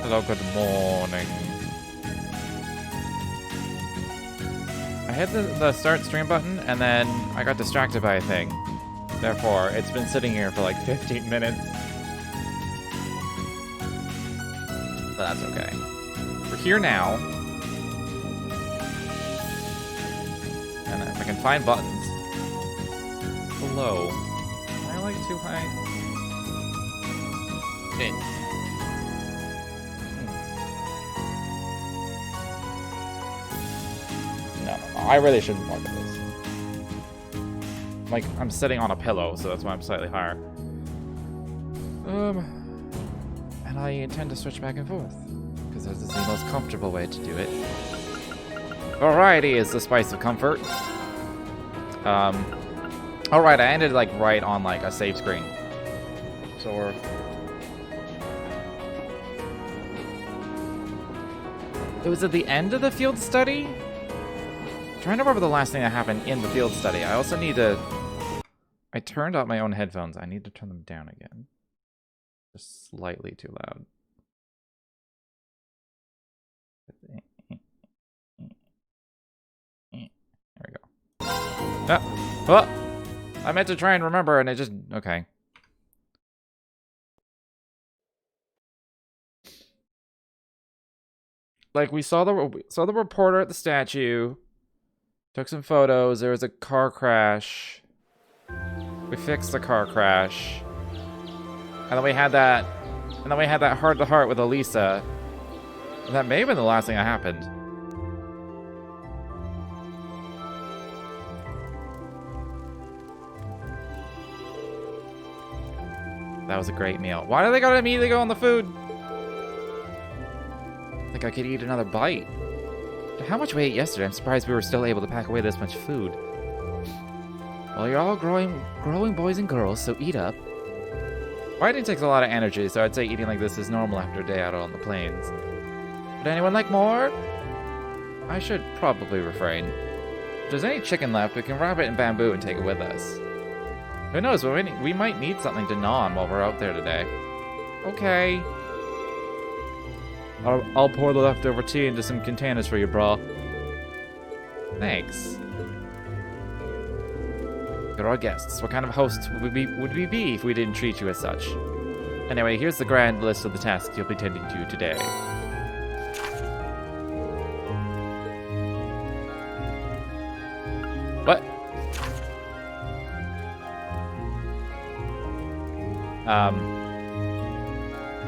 Hello, good morning. I hit the start stream button, and then I got distracted by a thing. Therefore, it's been sitting here for like 15 minutes. But that's okay. We're here now. And if I can find buttons. Hello. Am I like too high? No, I really shouldn't look at this. Like, I'm sitting on a pillow, so that's why I'm slightly higher. And I intend to switch back and forth, because this is the most comfortable way to do it. Variety is the spice of comfort. Alright, I ended, like, right on, like, a save screen. So we're... It was at the end of the field study? I'm trying to remember the last thing that happened in the field study. I also need to... I turned out my own headphones. I need to turn them down again. Just slightly too loud. There we go. Ah! Oh! I meant to try and remember, and it just... Okay. Like, we saw the reporter at the statue. Took some photos. There was a car crash. We fixed the car crash. And then we had that... And then we had that heart-to-heart with Elisa. And that may have been the last thing that happened. That was a great meal. Why do they gotta immediately go on the food? I think I could eat another bite. How much we ate yesterday? I'm surprised we were still able to pack away this much food. Well, you're all growing boys and girls, so eat up. Fighting takes a lot of energy, so I'd say eating like this is normal after a day out on the plains. Would anyone like more? I should probably refrain. If there's any chicken left, we can wrap it in bamboo and take it with us. Who knows, we might need something to gnaw on while we're out there today. Okay. I'll pour the leftover tea into some containers for you, brah. Thanks. You're our guests. What kind of hosts would we be if we didn't treat you as such? Anyway, here's the grand list of the tasks you'll be tending to today. What?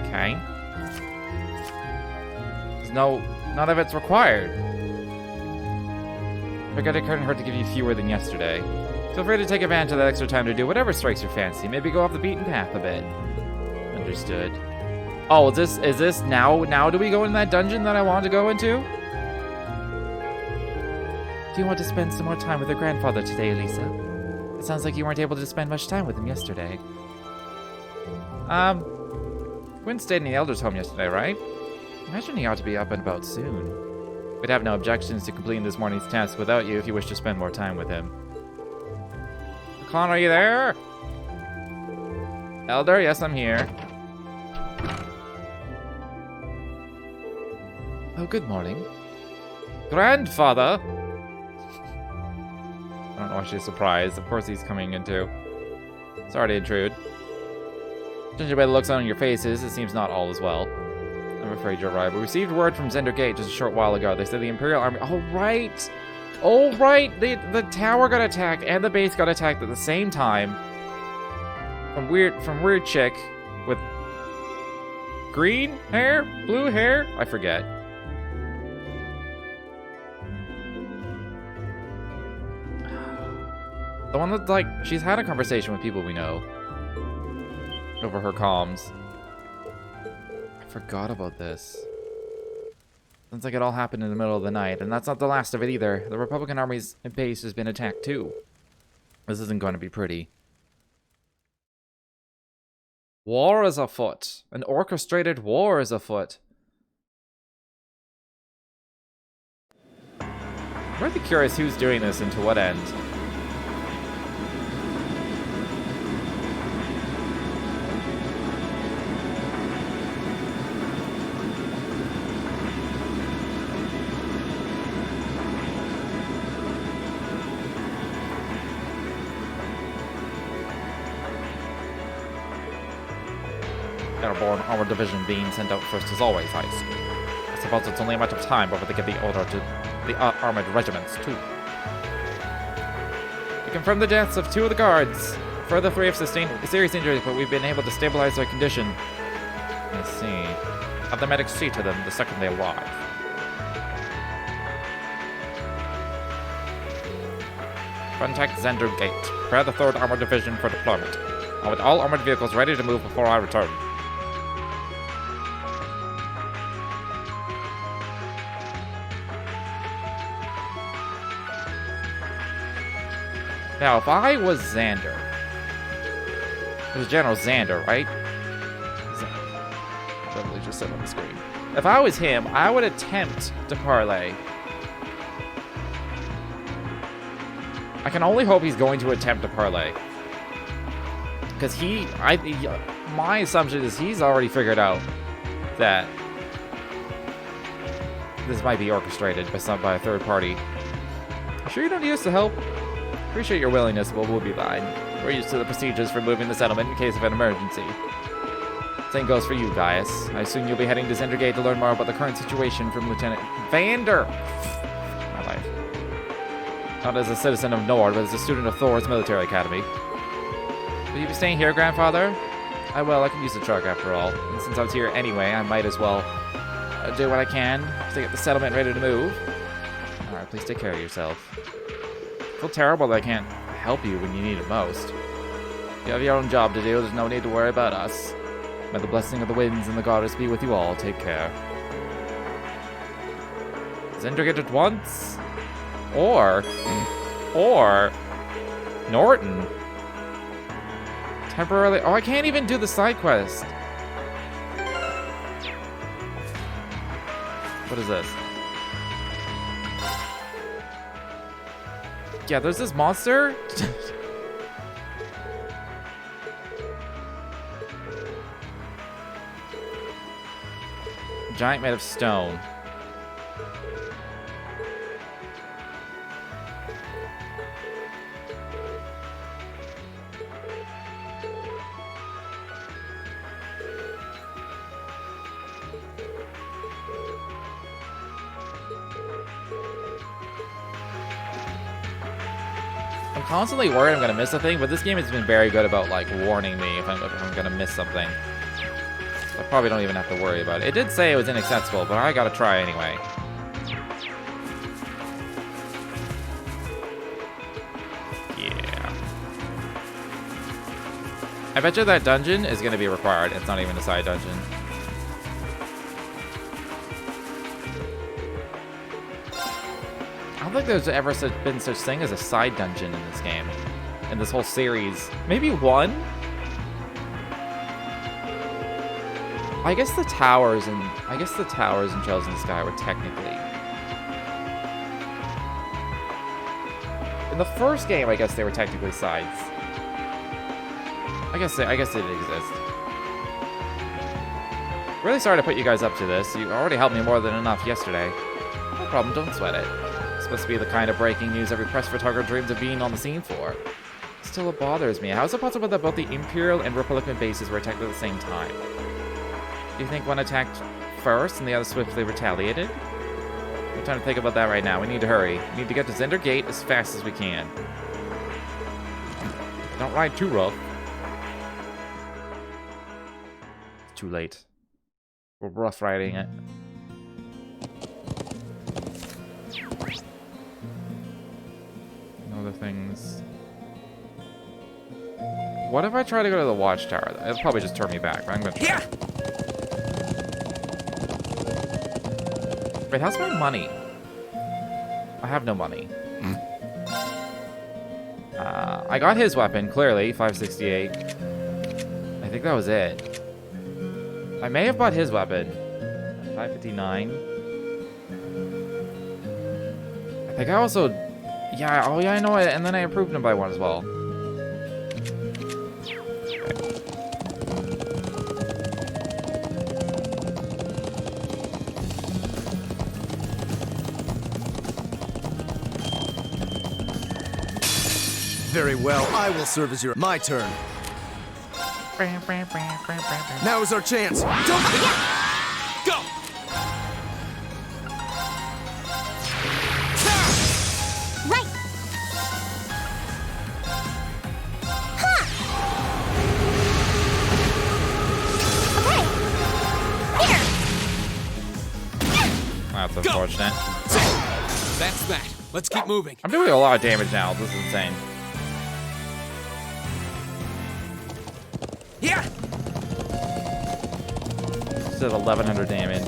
Okay. None of it's required. Figured it couldn't hurt to give you fewer than yesterday. Feel free to take advantage of that extra time to do whatever strikes your fancy. Maybe go off the beaten path a bit. Understood. Oh, is this now? Now do we go in that dungeon that I wanted to go into? Do you want to spend some more time with your grandfather today, Elisa? It sounds like you weren't able to spend much time with him yesterday. Gwen stayed in the Elder's home yesterday, right? Imagine he ought to be up and about soon. We'd have no objections to completing this morning's task without you if you wish to spend more time with him. Clon, are you there? Elder, yes, I'm here. Oh, good morning. Grandfather! I don't know why she's surprised. Of course he's coming in too. Sorry to intrude. Judging by the looks on your faces, it seems not all is well. I'm afraid you're right. We received word from Zender Gate just a short while ago. They said the Imperial Army... Oh, right! Oh, right! The tower got attacked and the base got attacked at the same time. From weird chick with green hair? Blue hair? I forget. The one that, like, she's had a conversation with people we know. Over her comms. I forgot about this. Sounds like it all happened in the middle of the night, and that's not the last of it either. The Republican Army's base has been attacked too. This isn't going to be pretty. War is afoot. An orchestrated war is afoot. I'm really curious who's doing this and to what end. airborne armored division being sent out first as always, I see. I suppose it's only a matter of time before they give the order to the armored regiments, too. We confirmed the deaths of 2 of the guards. Further 3 have sustained serious injuries, but we've been able to stabilize their condition. Let's see. Have the medics see to them the second they arrive. Contact Zender Gate. Prepare the 3rd Armored Division for deployment. I want all armored vehicles ready to move before I return. Now, if I was Xander... It was General Xander, right? Literally just said on the screen. If I was him, I would attempt to parlay. I can only hope he's going to attempt to parlay. Because my assumption is he's already figured out that this might be orchestrated by a third party. Sure you don't need us to help? Appreciate your willingness, but we'll be fine. We're used to the procedures for moving the settlement in case of an emergency. Same goes for you, Gaius. I assume you'll be heading to Zendergate to learn more about the current situation from Lieutenant Vander. My life. Not as a citizen of Nord, but as a student of Thor's military academy. Will you be staying here, Grandfather? I can use the truck after all. And since I was here anyway, I might as well do what I can to get the settlement ready to move. Alright, please take care of yourself. I feel terrible that I can't help you when you need it most. You have your own job to do, there's no need to worry about us. May the blessing of the winds and the goddess be with you all. Take care. Zendergate at once? Or Norton. Temporarily. Oh, I can't even do the side quest. What is this? Yeah, there's this monster. Giant made of stone. I'm constantly worried I'm gonna miss a thing, but this game has been very good about like warning me if I'm gonna miss something. So I probably don't even have to worry about it. It did say it was inaccessible, but I gotta try anyway. Yeah. I bet you that dungeon is gonna be required. It's not even a side dungeon. I don't think there's ever been such thing as a side dungeon in this game. In this whole series. Maybe one? I guess the towers and Trails in the Sky were technically. In the first game, I guess they were technically sides. I guess it exists. Really sorry to put you guys up to this. You already helped me more than enough yesterday. No problem, don't sweat it. It's supposed to be the kind of breaking news every press photographer dreams of being on the scene for. Still, it bothers me. How is it possible that both the Imperial and Republican bases were attacked at the same time? Do you think one attacked first and the other swiftly retaliated? I'm trying to think about that right now. We need to hurry. We need to get to Zender Gate as fast as we can. Don't ride too rough. It's too late. We're rough riding it. Other things. What if I try to go to the watchtower? It'll probably just turn me back, but I'm gonna try. Wait, how's my money? I have no money. I got his weapon, clearly, 568. I think that was it. I may have bought his weapon. 559. I think I also... Yeah, oh yeah, I know it, and then I approved him by one as well. Very well, I will serve as your... My turn. Now is our chance. Don't go! Right. Huh. Okay. Here. That's unfortunate. That's that. Let's keep moving. I'm doing a lot of damage now. This is insane. Yeah. Still 1,100 damage.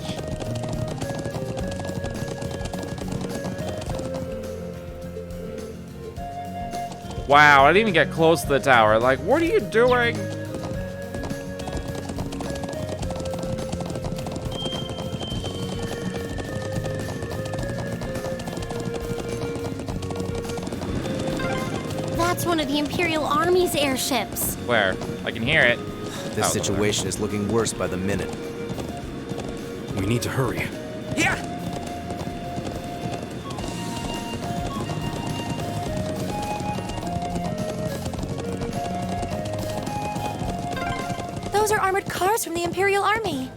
Wow, I didn't even get close to the tower. Like, what are you doing? That's one of the Imperial Army's airships. Where? I can hear it. This Oh, situation is looking worse by the minute. We need to hurry. Yeah. Those are armored cars from the Imperial Army.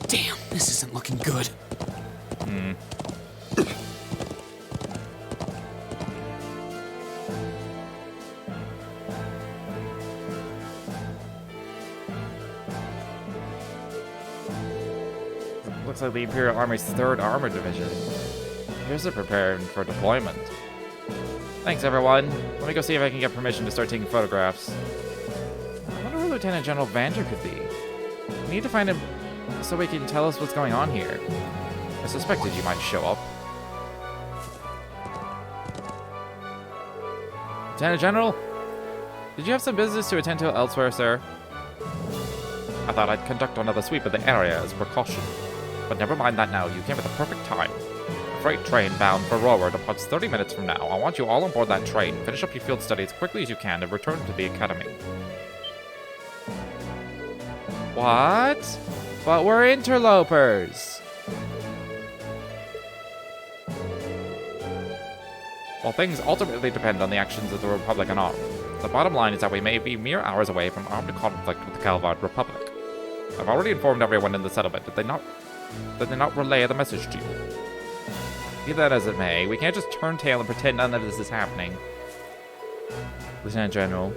Damn, this isn't looking good. Looks like the Imperial Army's 3rd Armored Division. Here's it preparing for deployment. Thanks, everyone. Let me go see if I can get permission to start taking photographs. I wonder where Lieutenant General Vander could be. We need to find him so he can tell us what's going on here. I suspected you might show up. Lieutenant General? Did you have some business to attend to elsewhere, sir? I thought I'd conduct another sweep of the area as a precaution. But never mind that now, you came at the perfect time. A freight train bound for Rower departs 30 minutes from now. I want you all on board that train. Finish up your field study as quickly as you can and return to the academy. What? But we're interlopers! While things ultimately depend on the actions of the Republican army, the bottom line is that we may be mere hours away from armed conflict with the Calvard Republic. I've already informed everyone in the settlement. Did they not relay the message to you? Be that as it may, we can't just turn tail and pretend none of this is happening. Lieutenant General,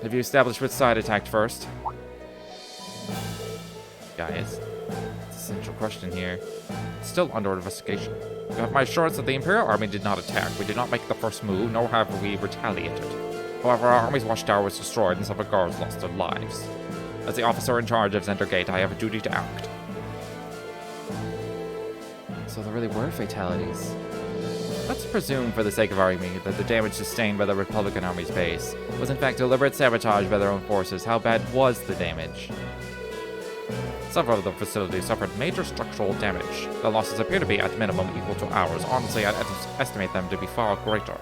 have you established which side attacked first? Guys, it's a central question here. It's still under investigation. You have my assurance that the Imperial Army did not attack. We did not make the first move, nor have we retaliated. However, our army's watchtower was destroyed and several guards lost their lives. As the officer in charge of Zender Gate, I have a duty to act. So there really were fatalities. Let's presume, for the sake of argument, that the damage sustained by the Republican Army's base was in fact deliberate sabotage by their own forces. How bad was the damage? Several of the facilities suffered major structural damage. The losses appear to be at minimum equal to ours. Honestly, I'd estimate them to be far greater.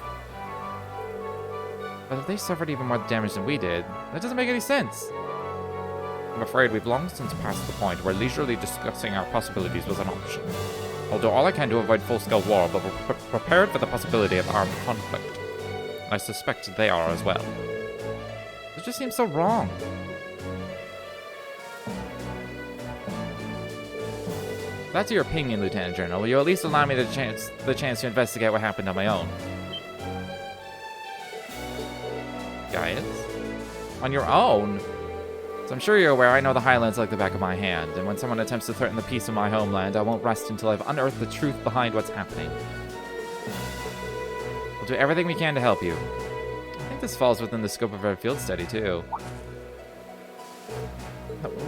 But if they suffered even more damage than we did, that doesn't make any sense. I'm afraid we've long since passed the point where leisurely discussing our possibilities was an option. I'll do all I can to avoid full-scale war, but we're prepared for the possibility of armed conflict. I suspect they are as well. It just seems so wrong. If that's your opinion, Lieutenant General. Will you at least allow me the chance to investigate what happened on my own? Guys? On your own? So I'm sure you're aware I know the Highlands like the back of my hand, and when someone attempts to threaten the peace of my homeland, I won't rest until I've unearthed the truth behind what's happening. We'll do everything we can to help you. I think this falls within the scope of our field study, too.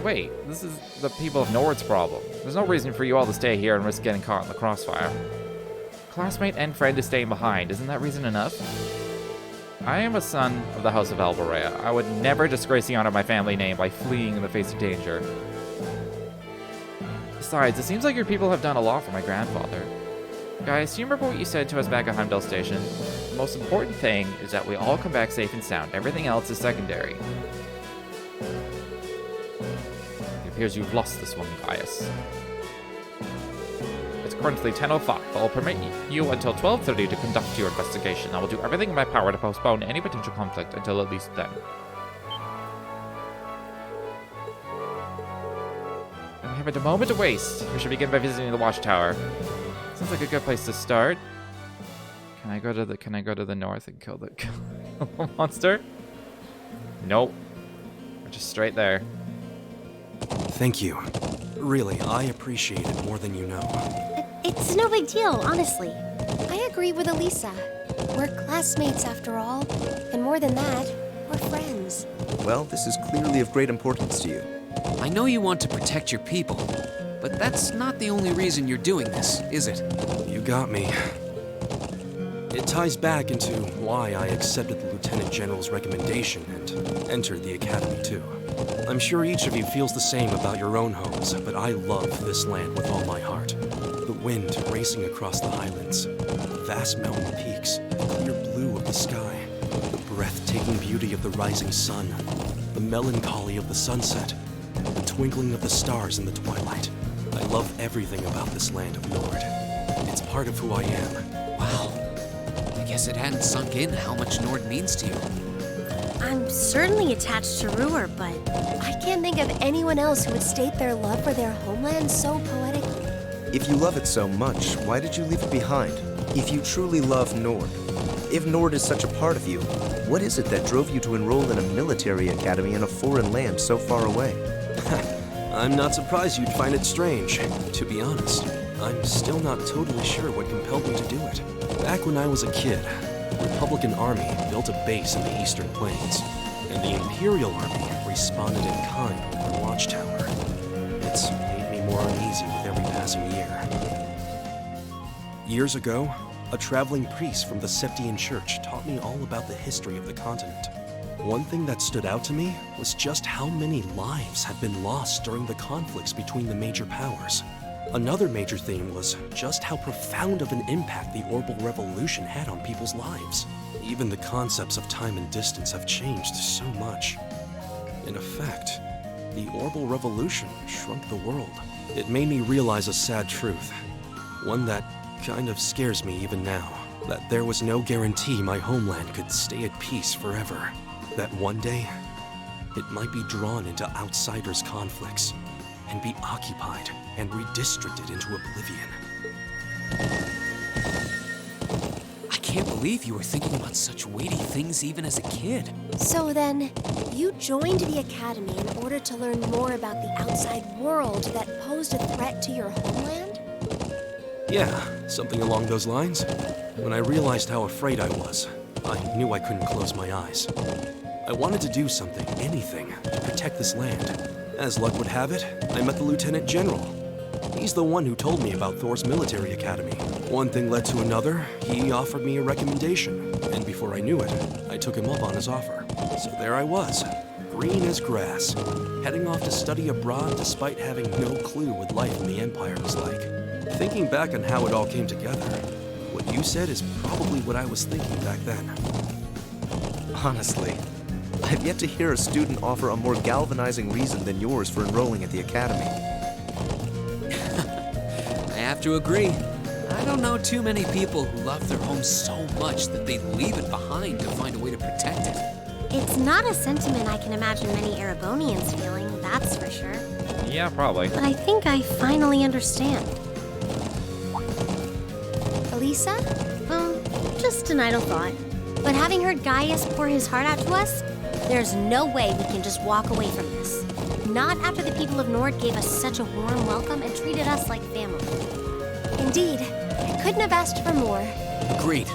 Wait, this is the people of Nord's problem. There's no reason for you all to stay here and risk getting caught in the crossfire. Classmate and friend is staying behind. Isn't that reason enough? I am a son of the House of Alborea. I would never disgrace the honor of my family name by fleeing in the face of danger. Besides, it seems like your people have done a lot for my grandfather. Guys, do you remember what you said to us back at Heimdall Station? The most important thing is that we all come back safe and sound. Everything else is secondary. It appears you've lost this one, Gaius. It's currently 10:05, but I'll permit you until 12:30 to conduct your investigation. I will do everything in my power to postpone any potential conflict until at least then. haven't a moment to waste. We should begin by visiting the watchtower. Sounds like a good place to start. Can I go to the north and kill the monster? Nope. We're just straight there. Thank you. Really, I appreciate it more than you know. It's no big deal, honestly. I agree with Elisa. We're classmates after all. And more than that, we're friends. Well, this is clearly of great importance to you. I know you want to protect your people, but that's not the only reason you're doing this, is it? You got me. It ties back into why I accepted the Lieutenant General's recommendation and entered the Academy too. I'm sure each of you feels the same about your own homes, but I love this land with all my heart. The wind racing across the highlands, the vast mountain peaks, the clear blue of the sky, the breathtaking beauty of the rising sun, the melancholy of the sunset, the twinkling of the stars in the twilight. I love everything about this land of Nord. It's part of who I am. Wow. I guess it hadn't sunk in how much Nord means to you. I'm certainly attached to Ruhr, but I can't think of anyone else who would state their love for their homeland so poetically. If you love it so much, why did you leave it behind? If you truly love Nord, if Nord is such a part of you, what is it that drove you to enroll in a military academy in a foreign land so far away? I'm not surprised you'd find it strange. To be honest, I'm still not totally sure what compelled me to do it. Back when I was a kid, the Republican Army built a base in the Eastern Plains, and the Imperial Army responded in kind with their watchtower. It's made me more uneasy with every passing year. Years ago, a traveling priest from the Septian Church taught me all about the history of the continent. One thing that stood out to me was just how many lives had been lost during the conflicts between the major powers. Another major theme was just how profound of an impact the Orbital Revolution had on people's lives. Even the concepts of time and distance have changed so much. In effect, the Orbital Revolution shrunk the world. It made me realize a sad truth, one that kind of scares me even now, that there was no guarantee my homeland could stay at peace forever. That one day, it might be drawn into outsiders' conflicts and be occupied and redistricted into oblivion. I can't believe you were thinking about such weighty things even as a kid. So then, you joined the Academy in order to learn more about the outside world that posed a threat to your homeland? Yeah, something along those lines. When I realized how afraid I was, I knew I couldn't close my eyes. I wanted to do something, anything, to protect this land. As luck would have it, I met the Lieutenant General. He's the one who told me about Thor's military academy. One thing led to another, he offered me a recommendation, and before I knew it, I took him up on his offer. So there I was, green as grass, heading off to study abroad despite having no clue what life in the Empire was like. Thinking back on how it all came together, what you said is probably what I was thinking back then. Honestly, I've yet to hear a student offer a more galvanizing reason than yours for enrolling at the Academy. I have to agree. I don't know too many people who love their home so much that they'd leave it behind to find a way to protect it. It's not a sentiment I can imagine many Erebonians feeling, that's for sure. Yeah, probably. But I think I finally understand. Elisa? Just an idle thought. But having heard Gaius pour his heart out to us, there's no way we can just walk away from this. Not after the people of Nord gave us such a warm welcome and treated us like family. Indeed, I couldn't have asked for more. Agreed.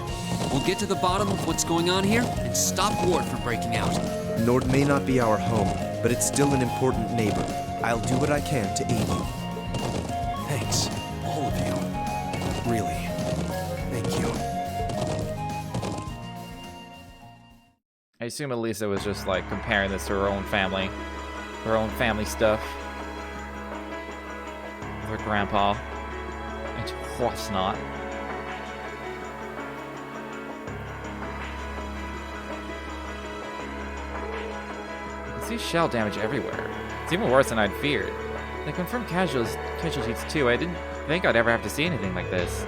We'll get to the bottom of what's going on here and stop Ward from breaking out. Nord may not be our home, but it's still an important neighbor. I'll do what I can to aid you. Thanks, all of you. Really, thank you. I assume Elisa was just like comparing this to her own family stuff. With her grandpa. And of course not. I see shell damage everywhere. It's even worse than I'd feared. They confirmed casualties too. I didn't think I'd ever have to see anything like this.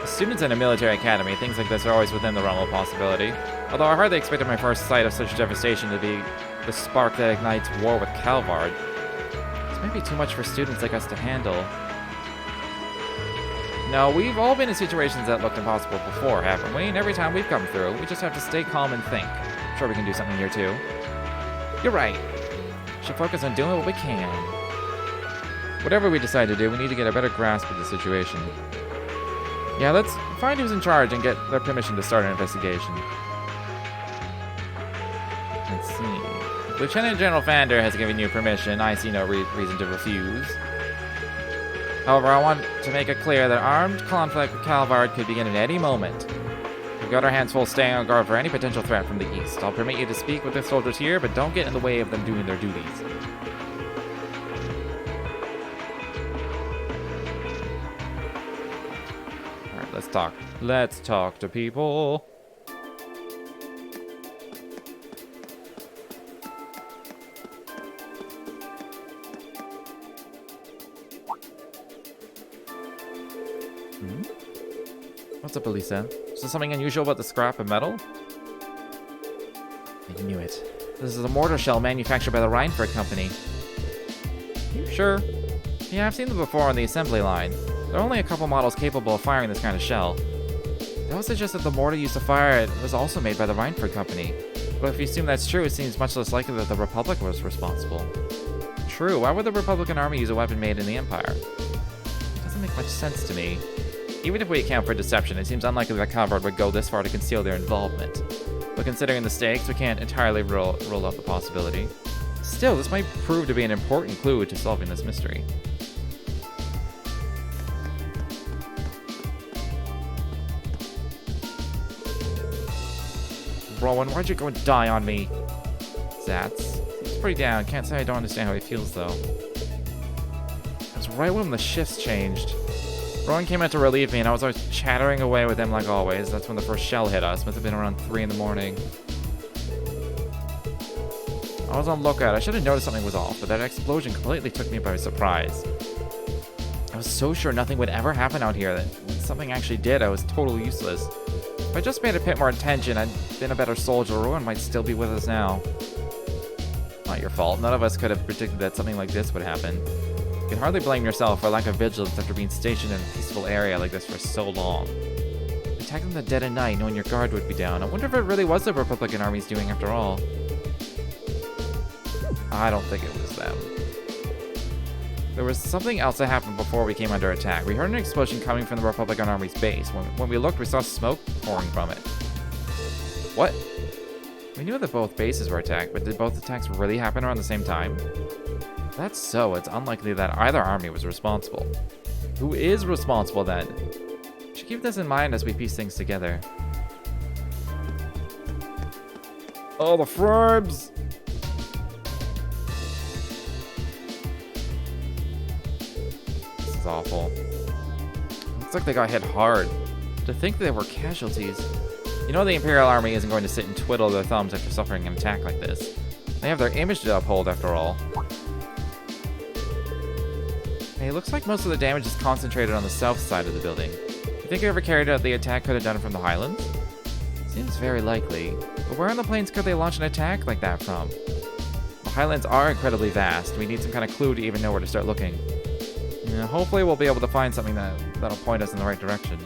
As students in a military academy, things like this are always within the realm of possibility. Although I hardly expected my first sight of such devastation to be the spark that ignites war with Calvard. It's Might be too much for students like us to handle. No, we've all been in situations that looked impossible before, haven't we? And every time we've come through, we just have to stay calm and think. I'm sure we can do something here too. You're right. Should focus on doing what we can. Whatever we decide to do, we need to get a better grasp of the situation. Yeah, let's find who's in charge and get their permission to start an investigation. Let's see. Lieutenant General Fander has given you permission. I see no reason to refuse. However, I want to make it clear that armed conflict with Calvard could begin at any moment. We've got our hands full staying on guard for any potential threat from the east. I'll permit you to speak with the soldiers here, but don't get in the way of them doing their duties. Alright, let's talk. Let's talk to people. What's up, Elisa? Is there something unusual about the scrap of metal? I knew it. This is a mortar shell manufactured by the Reinford Company. You sure? Yeah, I've seen them before on the assembly line. There are only a couple models capable of firing this kind of shell. That would suggest that the mortar used to fire it was also made by the Reinford Company. But if you assume that's true, it seems much less likely that the Republic was responsible. True, why would the Republican Army use a weapon made in the Empire? It doesn't make much sense to me. Even if we account for deception, it seems unlikely that Calvard would go this far to conceal their involvement. But considering the stakes, we can't entirely rule out the possibility. Still, this might prove to be an important clue to solving this mystery. Rowan, why'd you go and die on me? Zats. He's pretty down. Can't say I don't understand how he feels, though. That's right when the shifts changed. Rowan came out to relieve me, and I was always chattering away with him like always. That's when the first shell hit us. Must have been around 3 in the morning. I was on lookout. I should have noticed something was off, but that explosion completely took me by surprise. I was so sure nothing would ever happen out here that when something actually did, I was totally useless. If I just paid a bit more attention, I'd been a better soldier. Rowan might still be with us now. Not your fault. None of us could have predicted that something like this would happen. You can hardly blame yourself for lack of vigilance after being stationed in a peaceful area like this for so long. Attacking the dead of night knowing your guard would be down. I wonder if it really was the Republican Army's doing after all. I don't think it was them. There was something else that happened before we came under attack. We heard an explosion coming from the Republican Army's base. When we looked, we saw smoke pouring from it. What? We knew that both bases were attacked, but did both attacks really happen around the same time? If that's so, it's unlikely that either army was responsible. Who is responsible then? We should keep this in mind as we piece things together. Oh, the frames! This is awful. Looks like they got hit hard. To think they were casualties. You know the Imperial Army isn't going to sit and twiddle their thumbs after suffering an attack like this. They have their image to uphold, after all. Hey, it looks like most of the damage is concentrated on the south side of the building. You think whoever carried out the attack could have done it from the Highlands? Seems very likely. But where on the plains could they launch an attack like that from? The Highlands are incredibly vast. We need some kind of clue to even know where to start looking. Yeah, hopefully we'll be able to find something that'll point us in the right direction.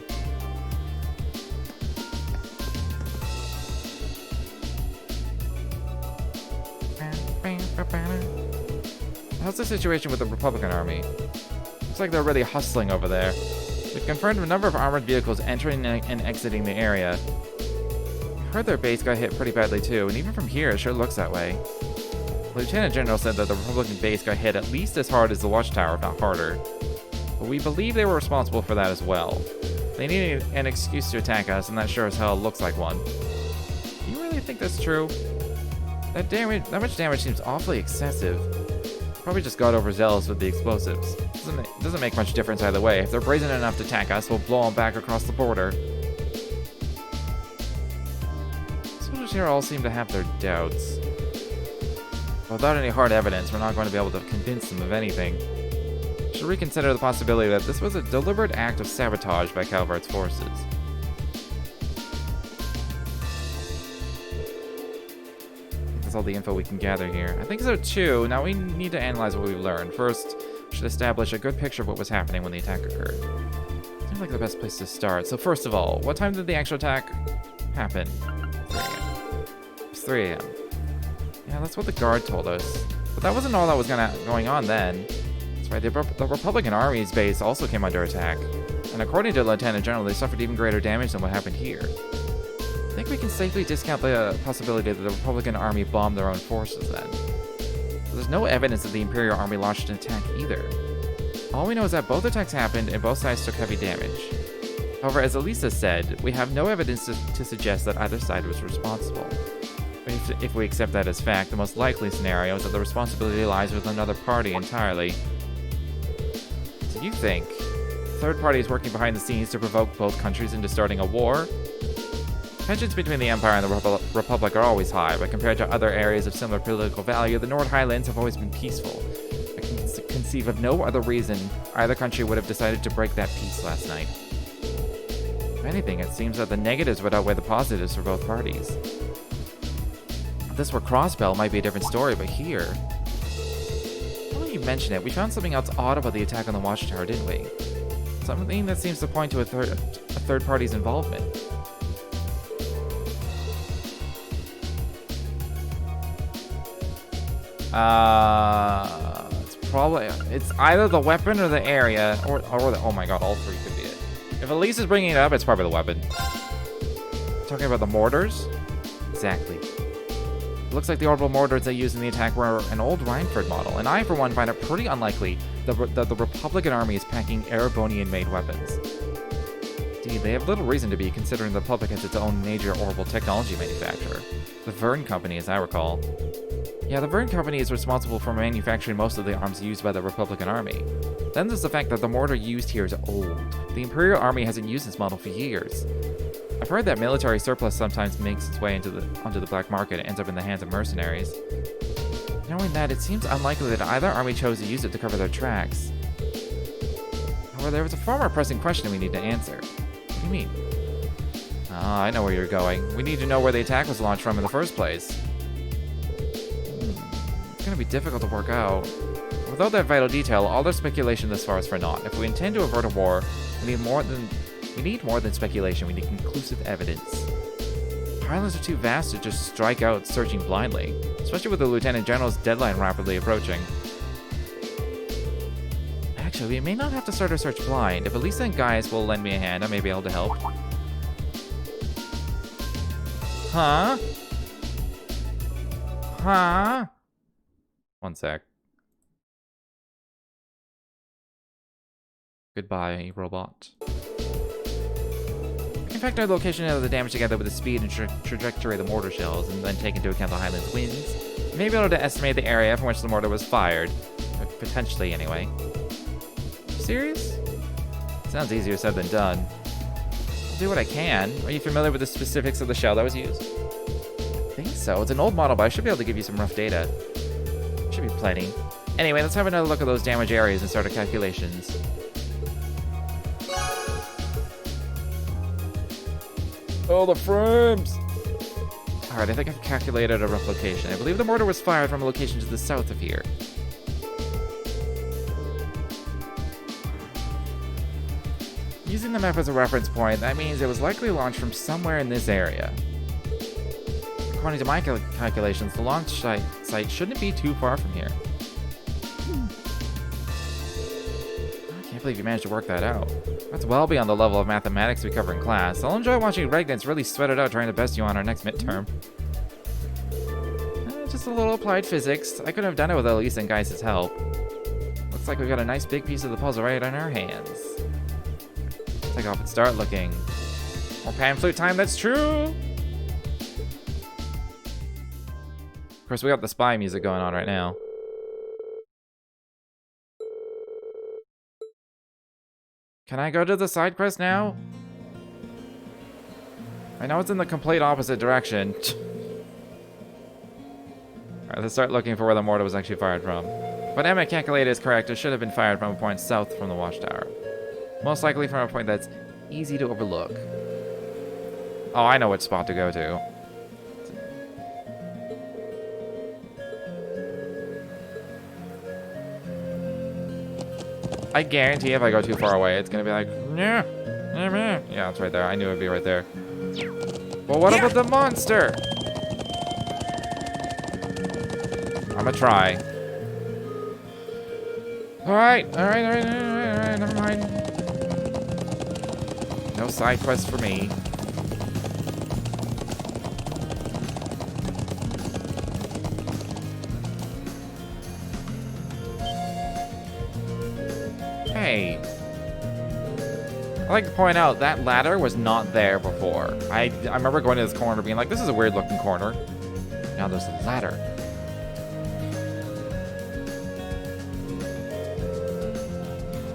How's the situation with the Republican Army? Looks like they're really hustling over there. We've confirmed a number of armored vehicles entering and exiting the area. I heard their base got hit pretty badly too, and even from here it sure looks that way. The Lieutenant General said that the Republican base got hit at least as hard as the Watchtower, if not harder. But we believe they were responsible for that as well. They needed an excuse to attack us, and that sure as hell looks like one. Do you really think that's true? That much damage seems awfully excessive. Probably just got overzealous with the explosives. Doesn't make much difference either way. If they're brazen enough to attack us, we'll blow them back across the border. Soldiers here all seem to have their doubts. Without any hard evidence, we're not going to be able to convince them of anything. We should reconsider the possibility that this was a deliberate act of sabotage by Calvard's forces. That's all the info we can gather here. I think so too. Now we need to analyze what we've learned. First, we should establish a good picture of what was happening when the attack occurred. Seems like the best place to start. So first of all, what time did the actual attack happen? 3 a.m. It's 3 a.m. Yeah, that's what the guard told us. But that wasn't all that was going on then. That's right, the Republican Army's base also came under attack. And according to the Lieutenant General, they suffered even greater damage than what happened here. I think we can safely discount the possibility that the Republican Army bombed their own forces then. But there's no evidence that the Imperial Army launched an attack either. All we know is that both attacks happened and both sides took heavy damage. However, as Elisa said, we have no evidence to suggest that either side was responsible. If we accept that as fact, the most likely scenario is that the responsibility lies with another party entirely. Do you think third party is working behind the scenes to provoke both countries into starting a war? Tensions between the Empire and the Republic are always high, but compared to other areas of similar political value, the Nord Highlands have always been peaceful. I can conceive of no other reason either country would have decided to break that peace last night. If anything, it seems that the negatives would outweigh the positives for both parties. If this were Crossbell, it might be a different story, but here... Now that you mention it, we found something else odd about the attack on the Watchtower, didn't we? Something that seems to point to a third party's involvement. It's either the weapon or the area, or the, oh my god, all three could be it. If Elise is bringing it up, it's probably the weapon. Talking about the mortars? Exactly. It looks like the orbital mortars they used in the attack were an old Rhineford model, and I, for one, find it pretty unlikely that the Republican Army is packing Erebonian-made weapons. Indeed, they have little reason to be, considering the Republic has its own major orbital technology manufacturer. The Verne Company, as I recall. Yeah, the Verne Company is responsible for manufacturing most of the arms used by the Republican Army. Then there's the fact that the mortar used here is old. The Imperial Army hasn't used this model for years. I've heard that military surplus sometimes makes its way onto the black market and ends up in the hands of mercenaries. Knowing that, it seems unlikely that either army chose to use it to cover their tracks. However, there was a far more pressing question we need to answer. What do you mean? Ah, I know where you're going. We need to know where the attack was launched from in the first place. It's gonna be difficult to work out. Without that vital detail, all their speculation thus far is for naught. If we intend to avert a war, we need more than speculation. We need conclusive evidence. Highlands are too vast to just strike out searching blindly, especially with the Lieutenant General's deadline rapidly approaching. Actually, we may not have to start our search blind. If Elisa and Gaius will lend me a hand, I may be able to help. Huh? Huh? One sec. Goodbye, robot. In fact, our location of the damage together with the speed and trajectory of the mortar shells, and then take into account the Highlands winds, we may be able to estimate the area from which the mortar was fired. Potentially, anyway. Serious? Sounds easier said than done. I'll do what I can. Are you familiar with the specifics of the shell that was used? I think so. It's an old model, but I should be able to give you some rough data. Should be plenty. Anyway, let's have another look at those damage areas and start our calculations. Oh, the frames! Alright, I think I've calculated a rough location. I believe the mortar was fired from a location to the south of here. Using the map as a reference point, that means it was likely launched from somewhere in this area. According to my calculations, the launch site shouldn't be too far from here. I can't believe you managed to work that out. That's well beyond the level of mathematics we cover in class. I'll enjoy watching Regnants really sweat it out trying to best you on our next midterm. Just a little applied physics. I couldn't have done it with Elisa and Gaius' help. Looks like we've got a nice big piece of the puzzle right on our hands. Take off and start looking. More pan flute time, that's true! Of course, we got the spy music going on right now. Can I go to the side quest now? I know it's in the complete opposite direction. Alright, let's start looking for where the mortar was actually fired from. But Emma calculated is correct. It should have been fired from a point south from the watchtower. Most likely from a point that's easy to overlook. Oh, I know which spot to go to. I guarantee if I go too far away, it's gonna be like, yeah, yeah, it's right there. I knew it'd be right there. Well, what about the monster? I'm gonna try. Alright, never mind. No side quest for me. Hey. I like to point out that ladder was not there before. I remember going to this corner being like, this is a weird looking corner. Now there's a ladder.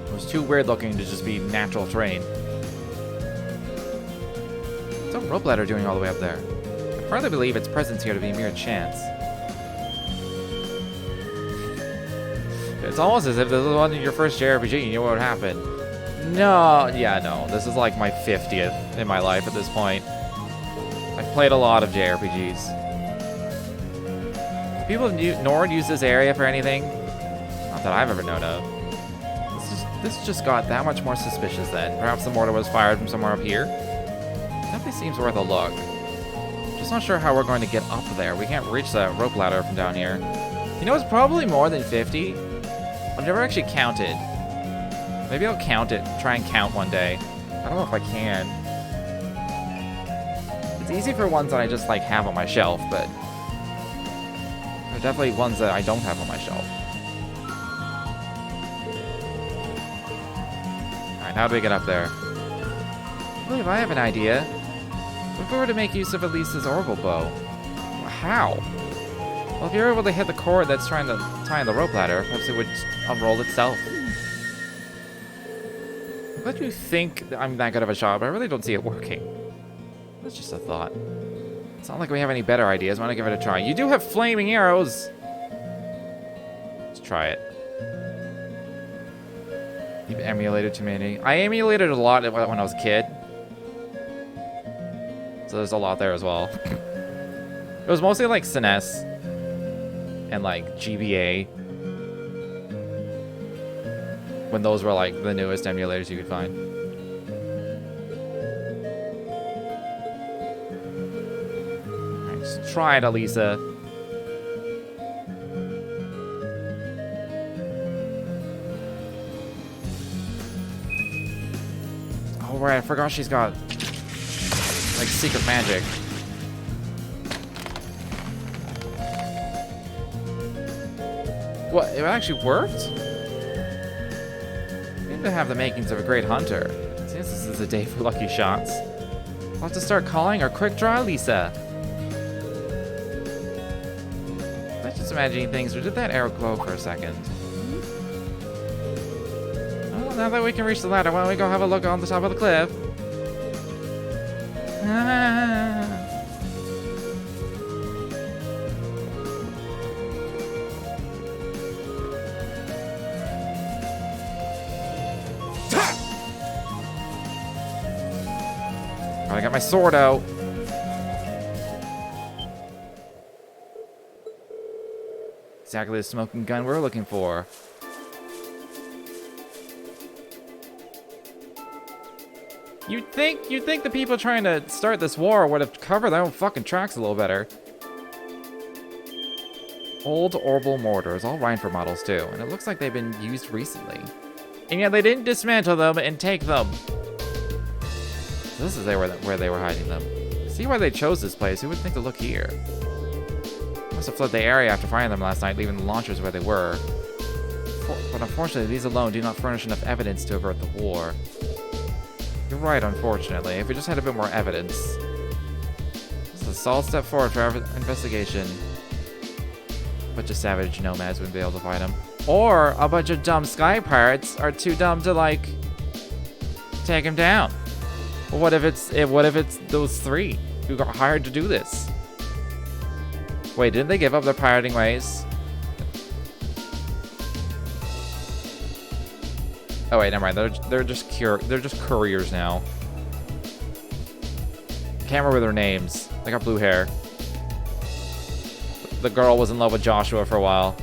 It was too weird looking to just be natural terrain. What's a rope ladder doing all the way up there? I hardly believe its presence here to be mere chance. It's almost as if this wasn't your first JRPG and you know what would happen. No, yeah, no. This is like my 50th in my life at this point. I've played a lot of JRPGs. Do people of Nord use this area for anything? Not that I've ever known of. This just got that much more suspicious then. Perhaps the mortar was fired from somewhere up here? Definitely seems worth a look. Just not sure how we're going to get up there. We can't reach that rope ladder from down here. You know, it's probably more than 50. I've never actually counted. Maybe I'll count it, try and count one day. I don't know if I can. It's easy for ones that I just like have on my shelf, but there are definitely ones that I don't have on my shelf. Alright, how do we get up there? I believe I have an idea. What if we were to make use of Elisa's orbital bow? How? Well, if you're able to hit the cord that's trying to tie in the rope ladder, perhaps it would unroll itself. I'm glad you think I'm that good of a shot, but I really don't see it working. That's just a thought. It's not like we have any better ideas. Why not give it a try? You do have flaming arrows! Let's try it. You've emulated too many. I emulated a lot when I was a kid. So there's a lot there as well. It was mostly like SNES and like GBA. When those were like the newest emulators you could find. Alright, just try it, Elisa. Oh right, I forgot she's got like secret magic. What? It actually worked? To have the makings of a great hunter. Since this is a day for lucky shots, I'll have to start calling or quick draw Lisa. Let's just imagining things. Or did that arrow glow for a second? Oh, now that we can reach the ladder, why don't we go have a look on the top of the cliff? I got my sword out. Exactly the smoking gun we're looking for. You'd think the people trying to start this war would have covered their own fucking tracks a little better. Old orbital mortars, all Reinfer models too, and it looks like they've been used recently. And yet they didn't dismantle them and take them. This is where they were hiding them. See why they chose this place. Who would think to look here? Must have fled the area after finding them last night, leaving the launchers where they were. But unfortunately, these alone do not furnish enough evidence to avert the war. You're right, unfortunately. If we just had a bit more evidence. This is a solid step forward for our investigation. A bunch of savage nomads wouldn't be able to find them. Or a bunch of dumb sky pirates are too dumb to, like, take him down. What if it's those three who got hired to do this? Wait, didn't they give up their pirating ways? Oh wait, never mind. They're just couriers now. Can't remember their names. They got blue hair. The girl was in love with Joshua for a while.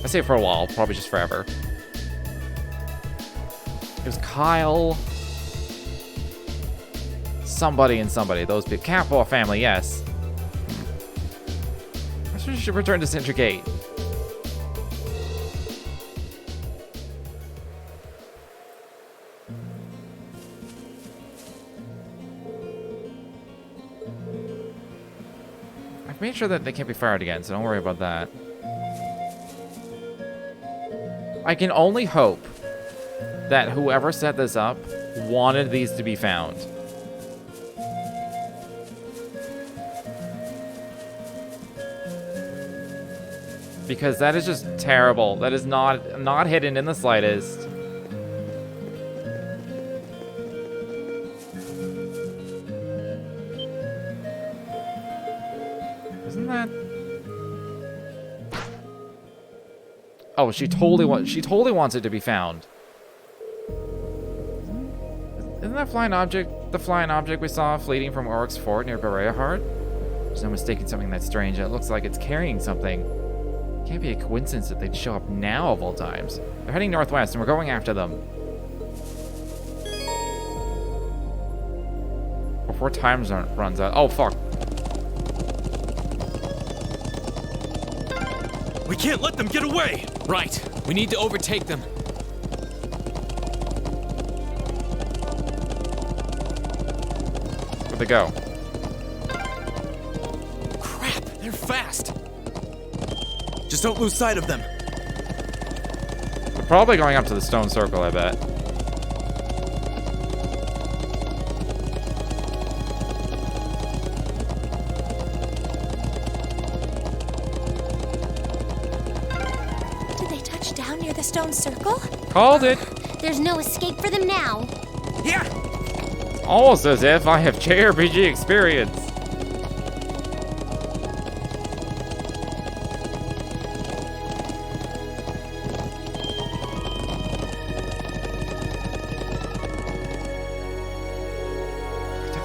I say for a while, probably just forever. was Kyle. Somebody and somebody. Those people. Catball family, yes. I should return to Center Gate. I've made sure that they can't be fired again, so don't worry about that. I can only hope that whoever set this up wanted these to be found. Because that is just terrible. That is not hidden in the slightest. Isn't that? Oh, she totally wants it to be found. Isn't that flying object the flying object we saw fleeting from Oryx's fort near Berea Heart? There's no mistaking something that strange. It looks like it's carrying something. Can't be a coincidence that they'd show up now of all times. They're heading northwest and we're going after them. Before time runs out. Oh, fuck. We can't let them get away! Right. We need to overtake them. Where'd they go? Crap, they're fast. Just don't lose sight of them. They're probably going up to the stone circle, I bet. Did they touch down near the stone circle? Called it! There's no escape for them now. Yeah! Almost as if I have JRPG experience.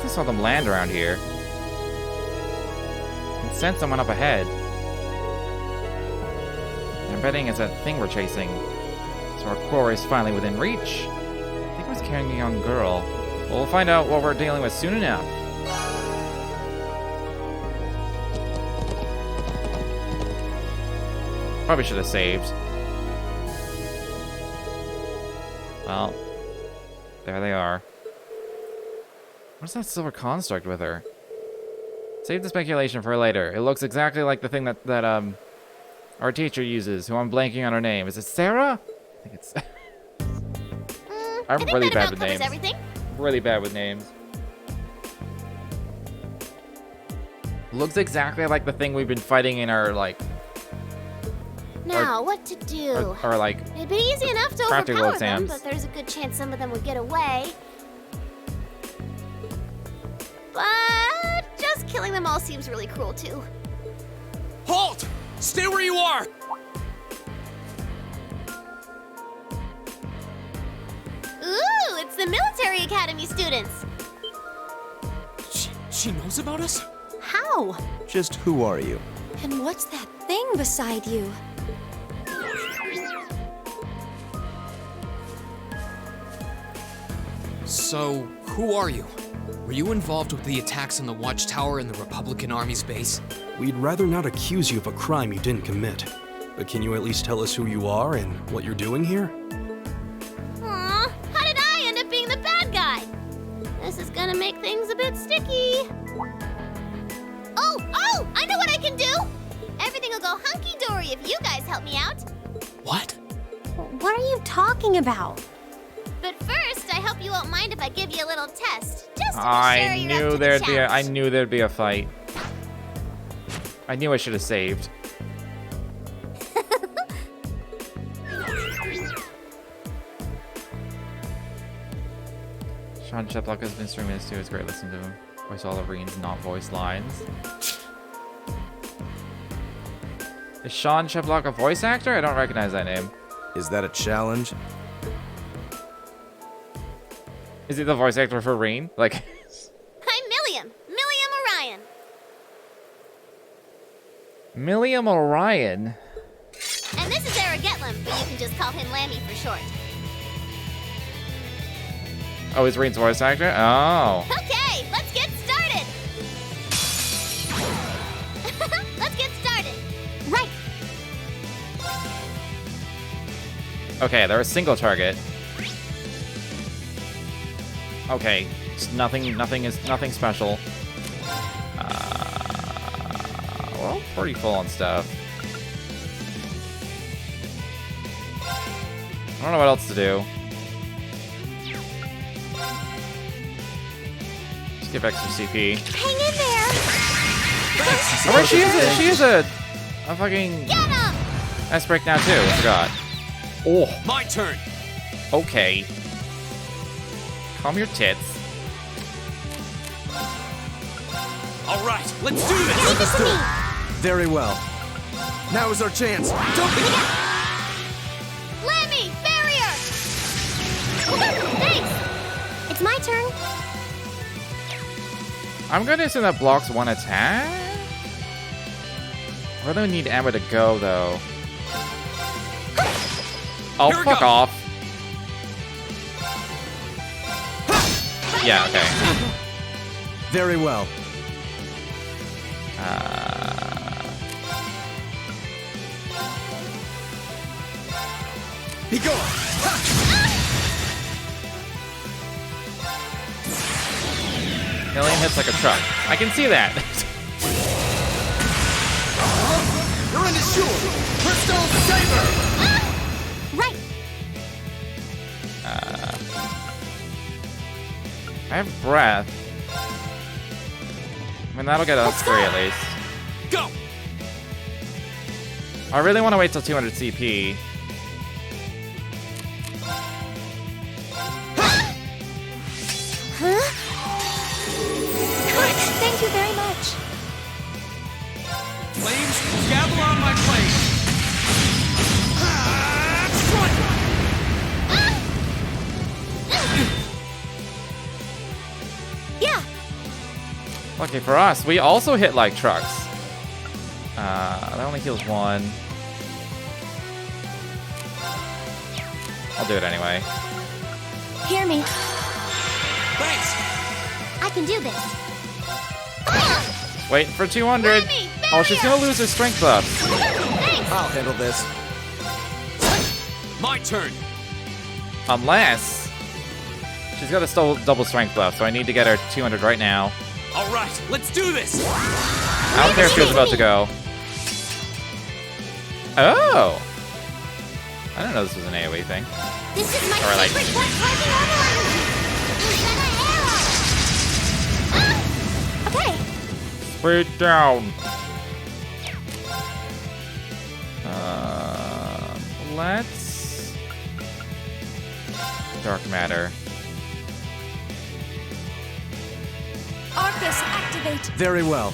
Saw them land around here. And sent someone up ahead. I'm betting it's that thing we're chasing. So our quarry is finally within reach. I think it was carrying a young girl. Well, we'll find out what we're dealing with soon enough. Probably should have saved. Well, there they are. What's that silver construct with her? Save the speculation for later. It looks exactly like the thing that our teacher uses, who I'm blanking on her name. Is it Sarah? I think it's... I'm really bad with names. Really bad with names. Looks exactly like the thing we've been fighting in our, like... Now, what to do? Or like... It'd be easy enough to practical overpower exams. them, but there's a good chance some of them would get away. But just killing them all seems really cruel, too. Halt! Stay where you are! Ooh, it's the military academy students. She knows about us? How? Just who are you? And what's that thing beside you? So, who are you? Were you involved with the attacks on the Watchtower and the Republican Army's base? We'd rather not accuse you of a crime you didn't commit. But can you at least tell us who you are and what you're doing here? Aw, how did I end up being the bad guy? This is gonna make things a bit sticky. Oh, I know what I can do! Everything will go hunky-dory if you guys help me out. What? What are you talking about? But first, I hope you won't mind if I give you a little test, just to be sure I you're knew up to there'd the be a, I challenge. knew there'd be a fight. I knew I should have saved. Sean Sheplock has been streaming this too. It's great listening to him voice all of Reen's not voice lines. Is Sean Sheplock a voice actor? I don't recognize that name. Is that a challenge? Is he the voice actor for Reen? Like, I'm Milliam Orion. Milliam Orion. And this is Eric Getlam, but you can just call him Lammy for short. Oh, is Rain's voice actor? Oh. Okay, let's get started. Let's get started. Right. Okay, they're a single target. Okay, it's nothing special. Well, pretty full on stuff. I don't know what else to do. Just give extra CP. Hang in there. Oh, wait, she is a fucking Get him! ice break now too. I forgot. Oh, My turn. okay. Calm your tits. All right, let's do this. Leave it to me. Very well. Now is our chance. Don't be... Lemmy, barrier! Thanks! It's my turn. I'm gonna assume that blocks one attack. Where do we need Amber to go though? Oh, Here we fuck go. off. Yeah, okay. Very well. Be gone! Alien hits like a truck. I can see that. You're in the shore! Crystal Saber! Right. I have breath. I mean, that'll get us 3 at least. Go. I really want to wait till 200 CP. Huh? Thank you very much. Flames, gather on my plane. Yeah. Lucky for us, we also hit like trucks. That only heals 1. I'll do it anyway. Hear me. Thanks. I can do this. Waiting for 200. Lemmy, Oh, she's barrier! gonna lose her strength buff. Thanks! I'll handle this. My turn. Unless she's got a double strength buff, so I need to get her 200 right now. All right, let's do this. I don't care if she was about to go. Oh! I didn't know this was an AoE thing. This is my Or like- secret point target overload. Okay. Way down. Let's... Dark matter. Arcus, activate. Very well.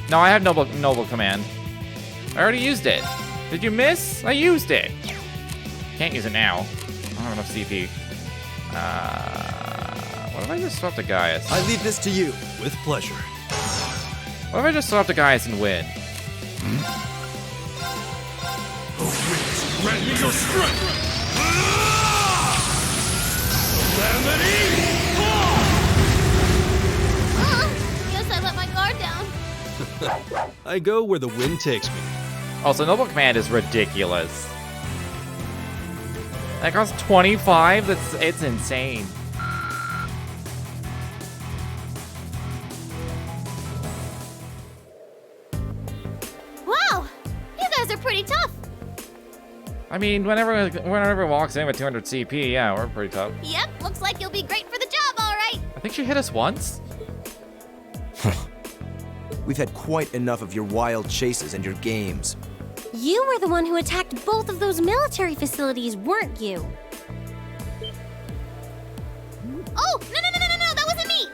No, I have noble command. I already used it. Did you miss? I used it. Can't use it now. I don't have enough CP. What if I just swap to Gaius? I leave this to you. With pleasure. What if I just swap to Gaius and win? Grant me your strength. Guess I let my guard down. I go where the wind takes me. Also, noble command is ridiculous. That costs 25? It's insane. Wow! You guys are pretty tough. I mean, whenever it walks in with 200 CP, yeah, we're pretty tough. Yep, looks like you'll be great for the job, all right. I think she hit us once. We've had quite enough of your wild chases and your games. You were the one who attacked both of those military facilities, weren't you? Oh, no, that wasn't me.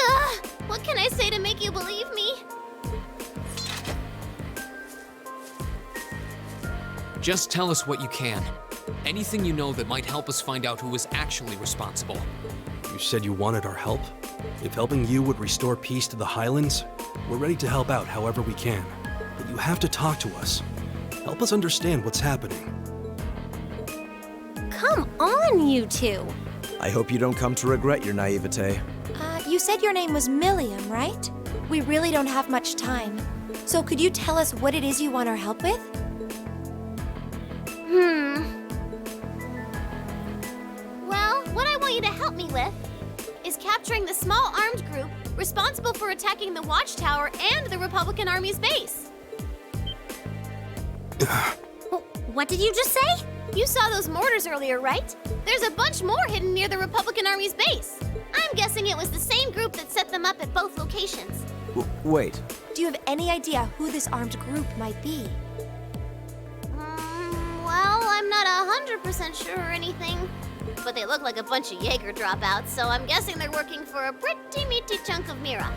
Ugh, what can I say to make you believe me? Just tell us what you can. Anything you know that might help us find out who was actually responsible. You said you wanted our help? If helping you would restore peace to the Highlands, we're ready to help out however we can. But you have to talk to us. Help us understand what's happening. Come on, you two. I hope you don't come to regret your naivete. You said your name was Milliam, right? We really don't have much time. So could you tell us what it is you want our help with? Well, what I want you to help me with is capturing the small armed group responsible for attacking the Watchtower and the Republican Army's base. What did you just say? You saw those mortars earlier, right? There's a bunch more hidden near the Republican Army's base. I'm guessing it was the same group that set them up at both locations. Wait. Do you have any idea who this armed group might be? Well, I'm not 100% sure or anything. But they look like a bunch of Jaeger dropouts, so I'm guessing they're working for a pretty meaty chunk of Mira.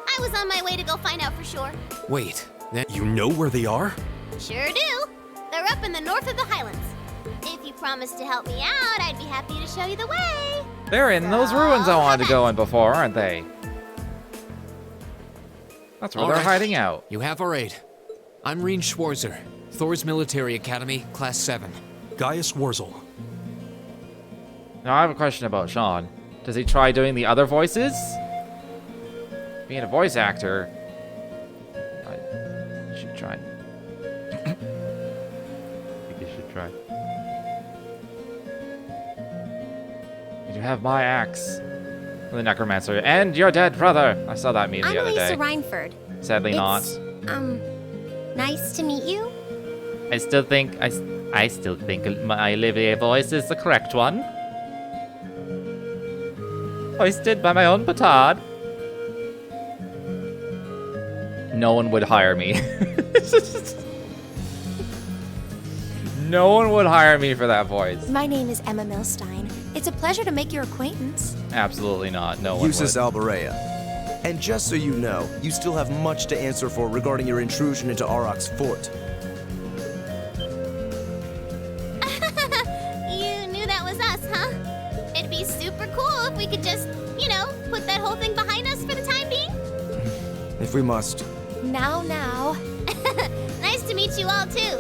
I was on my way to go find out for sure. Wait, that You know where they are? Sure do. They're up in the north of the Highlands. If you promise to help me out, I'd be happy to show you the way. They're in those ruins I wanted to go in before, aren't they? That's where All they're right. hiding out. you have our aid. I'm Reen Schwarzer, Thor's Military Academy, Class 7. Gaius Wurzel. Now I have a question about Sean. Does he try doing the other voices? Being a voice actor, I should try. I think you should try. You have my axe. The necromancer and your dead brother. I saw that meme I'm the other Lisa day. Reinford. Sadly not. It's, nice to meet you. I still think my Olivier voice is the correct one. Hoisted by my own petard. No one would hire me. No one would hire me for that voice. My name is Emma Milstein. It's a pleasure to make your acquaintance. Absolutely not. No one Usus would. Alberea. And just so you know, you still have much to answer for regarding your intrusion into Auroch's fort. You knew that was us, huh? It'd be super cool if we could just, put that whole thing behind us for the time being. If we must. Now. Nice to meet you all, too.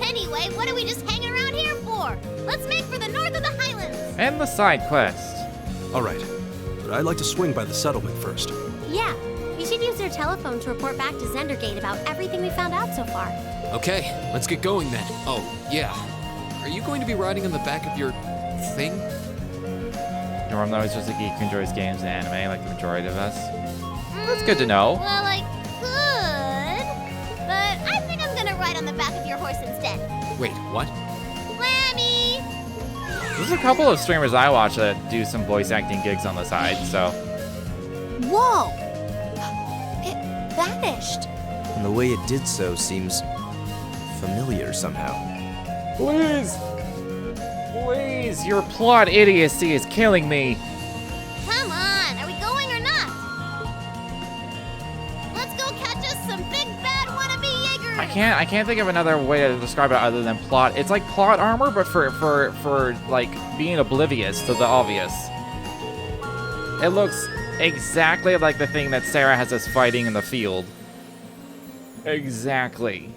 Anyway, what are we just hanging around here for? Let's make for the north of the Highlands. And the side quest. All right. But I'd like to swing by the settlement first. Yeah, we should use their telephone to report back to Zendergate about everything we found out so far. Okay, let's get going then. Oh, yeah. Are you going to be riding on the back of your thing? Norm though is just a geek who enjoys games and anime like the majority of us. That's good to know. Well, I could, but I think I'm gonna ride on the back of your horse instead. Wait, what? Lammy! There's a couple of streamers I watch that do some voice acting gigs on the side, so. Whoa! It vanished. And the way it did so seems familiar somehow. Please! Please, your plot idiocy is killing me. Come on, are we going or not? Let's go catch us some big bad wannabe Jaegers! I can't think of another way to describe it other than plot. It's like plot armor, but for like being oblivious to the obvious. It looks exactly like the thing that Sarah has us fighting in the field. Exactly.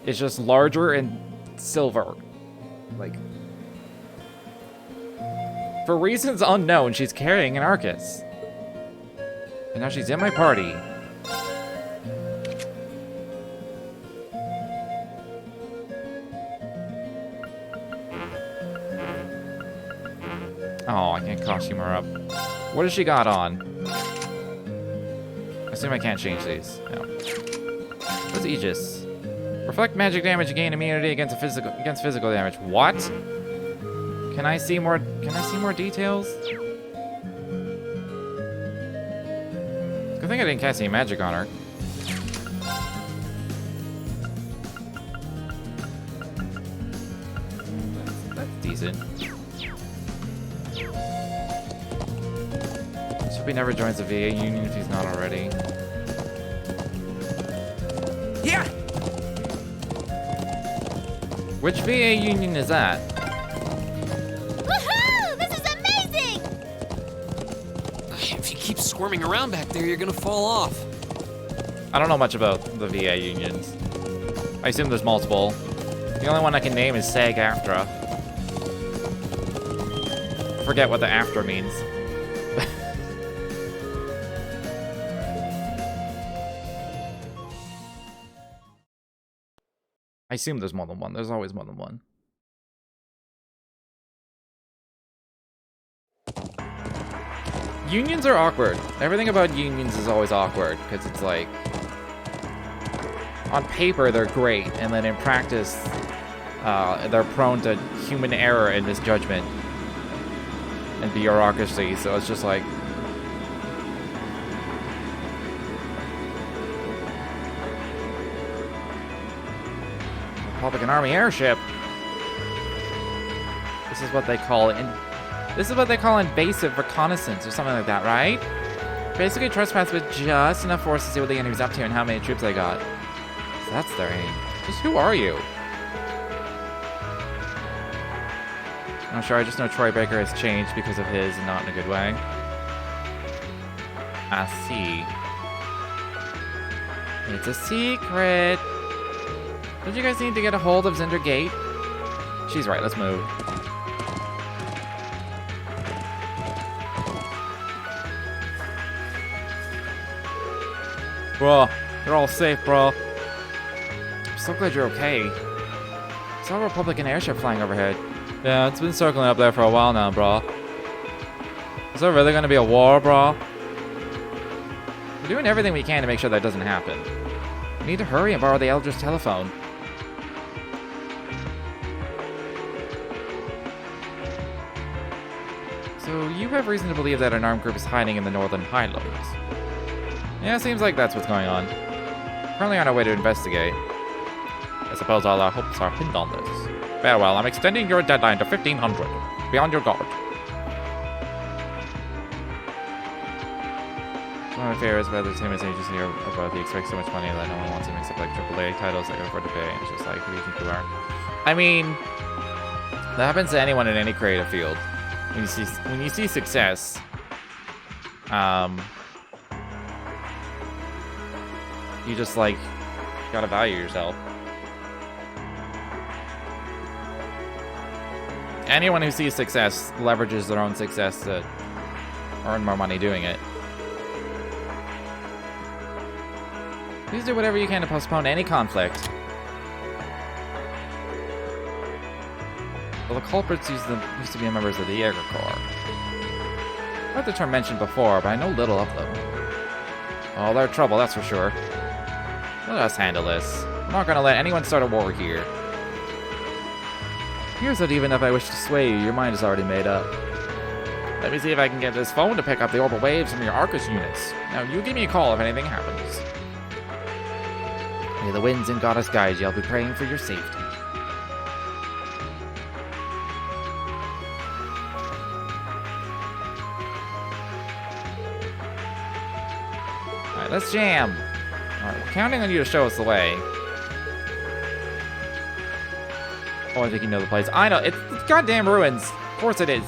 It's just larger and silver. Like, for reasons unknown, she's carrying an Arcus. And now she's in my party. Oh, I can't costume her up. What has she got on? I assume I can't change these. No. What's Aegis? Reflect magic damage and gain immunity against physical damage. What? Can I see more details? Good thing I didn't cast any magic on her. That's decent. Let's hope he never joins the VA union if he's not already. Yeah! Which VA union is that? Woohoo! This is amazing! If you keep squirming around back there, you're gonna fall off. I don't know much about the VA unions. I assume there's multiple. The only one I can name is SAG-AFTRA. Forget what the after means. I assume there's more than one. There's always more than one. Unions are awkward. Everything about unions is always awkward, because it's like... On paper, they're great, and then in practice, they're prone to human error and misjudgment. And bureaucracy, so it's just like... Republican Army airship. This is what they call invasive reconnaissance or something like that, right? Basically trespass with just enough force to see what the enemy's up to and how many troops they got. So that's their aim. Just who are you? I'm sure, I just know Troy Baker has changed because of his and not in a good way. I see. It's a secret. Don't you guys need to get a hold of Zinder Gate? She's right, let's move. Bro, you're all safe, bro. I'm so glad you're okay. I saw a Republican airship flying overhead. Yeah, it's been circling up there for a while now, bro. Is there really gonna be a war, bro? We're doing everything we can to make sure that doesn't happen. We need to hurry and borrow the Eldritch telephone. So, you have reason to believe that an armed group is hiding in the northern highlands. Yeah, seems like that's what's going on. Currently on our way to investigate. I suppose all our hopes are pinned on this. Very well, I'm extending your deadline to 1500. Be on your guard. One of my fears about the team is agency or both. He expects so much money that no one wants him except like AAA titles that can afford to pay. And it's just like, who do you think you are? I mean, that happens to anyone in any creative field. When you see success, you just like gotta value yourself. Anyone who sees success leverages their own success to earn more money doing it. Please do whatever you can to postpone any conflict. Well, the culprits used to be members of the Jaeger Corps. I've heard the term mentioned before, but I know little of them. Oh, they're trouble, that's for sure. Let us handle this. I'm not gonna let anyone start a war here. Here's that even if I wish to sway you, your mind is already made up. Let me see if I can get this phone to pick up the orbital waves from your Arcus units. Now, you give me a call if anything happens. May the winds and goddess guide you. I'll be praying for your safety. Alright, let's jam. Alright, we're counting on you to show us the way. Oh, I think you know the place. I know, it's goddamn ruins. Of course it is.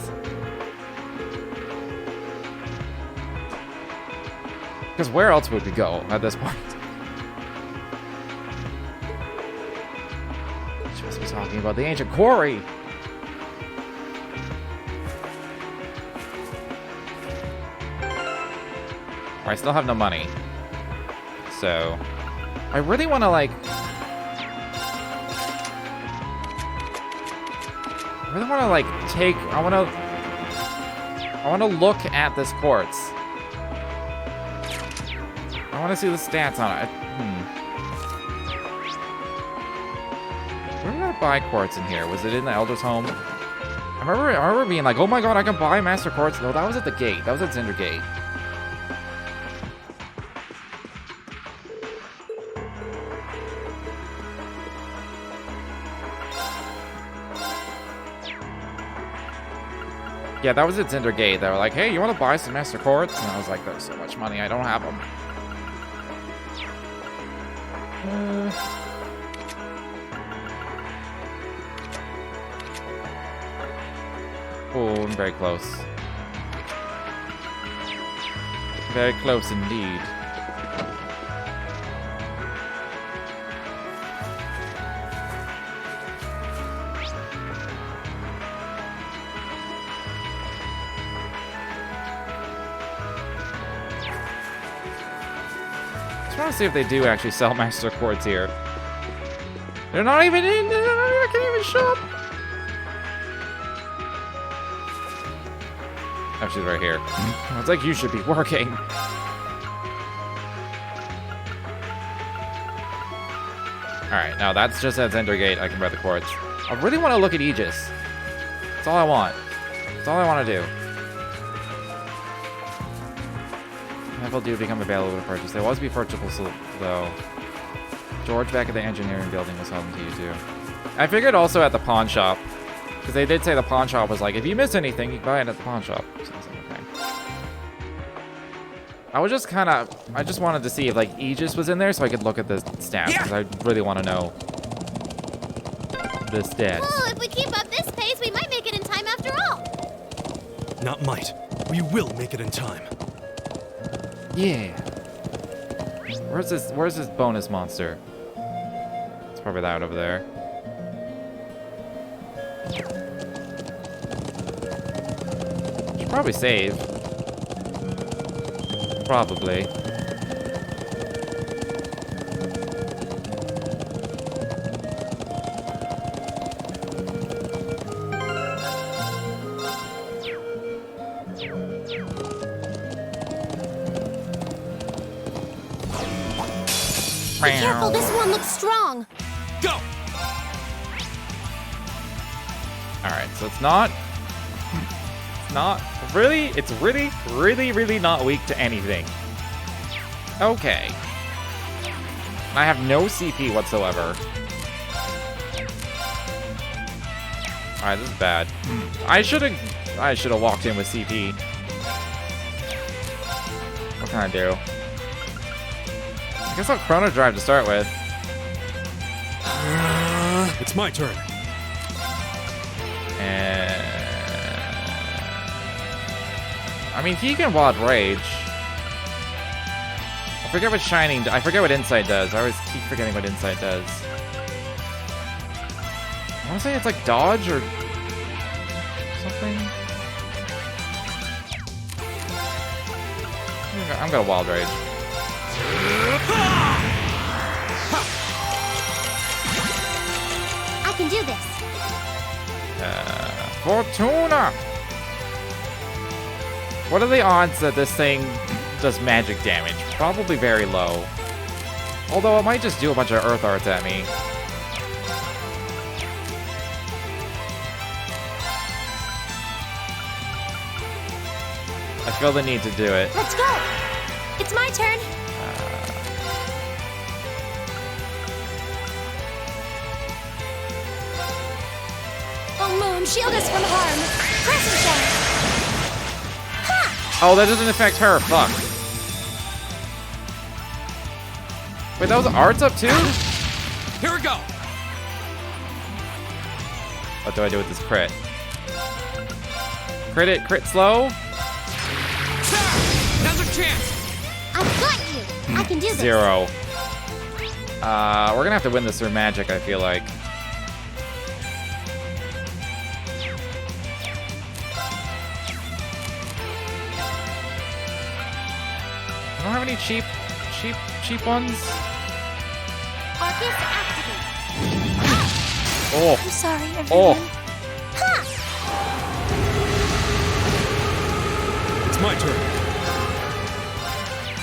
Because where else would we go at this point? She must be talking about the ancient quarry. I still have no money. So, I really want to like... I want to look at this quartz. I want to see the stats on it. Where did I buy quartz in here? Was it in the Elder's home? I remember being like, oh my god, I can buy Master Quartz. No, that was at the gate. That was at Zinder Gate. Yeah, that was at Zinder Gate. They were like, hey, you want to buy some Master Quartz? And I was like, there's so much money, I don't have them. Oh, I'm very close. Very close indeed. just want to see if they do actually sell Master Quartz here. They're not even in. I can't even shop. Oh, she's right here. Oh, it's like you should be working. Alright, now that's just at Zender Gate. I can buy the quartz. I really want to look at Aegis. That's all I want. That's all I want to do. Level do become available to purchase. They was be purchasable, though. George back at the engineering building was helping to you too. I figured also at the pawn shop. Because they did say the pawn shop was like, if you miss anything, you can buy it at the pawn shop. So I was like, okay. I was just kind of... I just wanted to see if, like, Aegis was in there so I could look at the stats. Because I really want to know the stats. Oh, if we keep up this pace, we might make it in time after all. Not might. We will make it in time. Yeah. Where's this bonus monster? It's probably that over there. Should probably save. Probably. Be careful, this one looks strong. Go! Alright, so it's not really, it's really not weak to anything. Okay. I have no CP whatsoever. Alright, this is bad. I should have walked in with CP. What can I do? I guess I'll Chrono Drive to start with. It's my turn. And I mean, he can Wild Rage. I forget what Shining. I forget what Insight does. I always keep forgetting what Insight does. I want to say it's like Dodge or something. I'm gonna Wild Rage. I can do this. Fortuna! What are the odds that this thing does magic damage? Probably very low. Although it might just do a bunch of Earth Arts at me. I feel the need to do it. Let's go! It's my turn! Oh, Moon, shield us from harm! Crescent Shot! Oh, that doesn't affect her. Fuck. Wait, that was Arts up too? Here we go. What do I do with this crit? Crit it, crit slow? Another chance. I've got you. I can do this. 0. We're gonna have to win this through magic, I feel like. I don't have any cheap ones. Arcus activate. Oh. I'm sorry, everyone. Oh. It's my turn.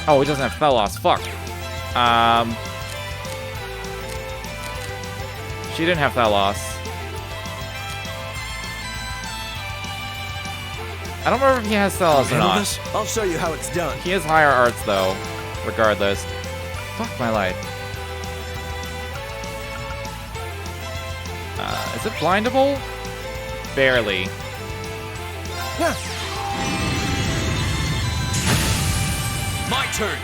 Oh, he doesn't have TLoH. Fuck. She didn't have TLoH. I don't remember if he has TLoH or not. This? I'll show you how it's done. He has higher arts though, regardless. Fuck my life. Is it blindable? Barely. My turn.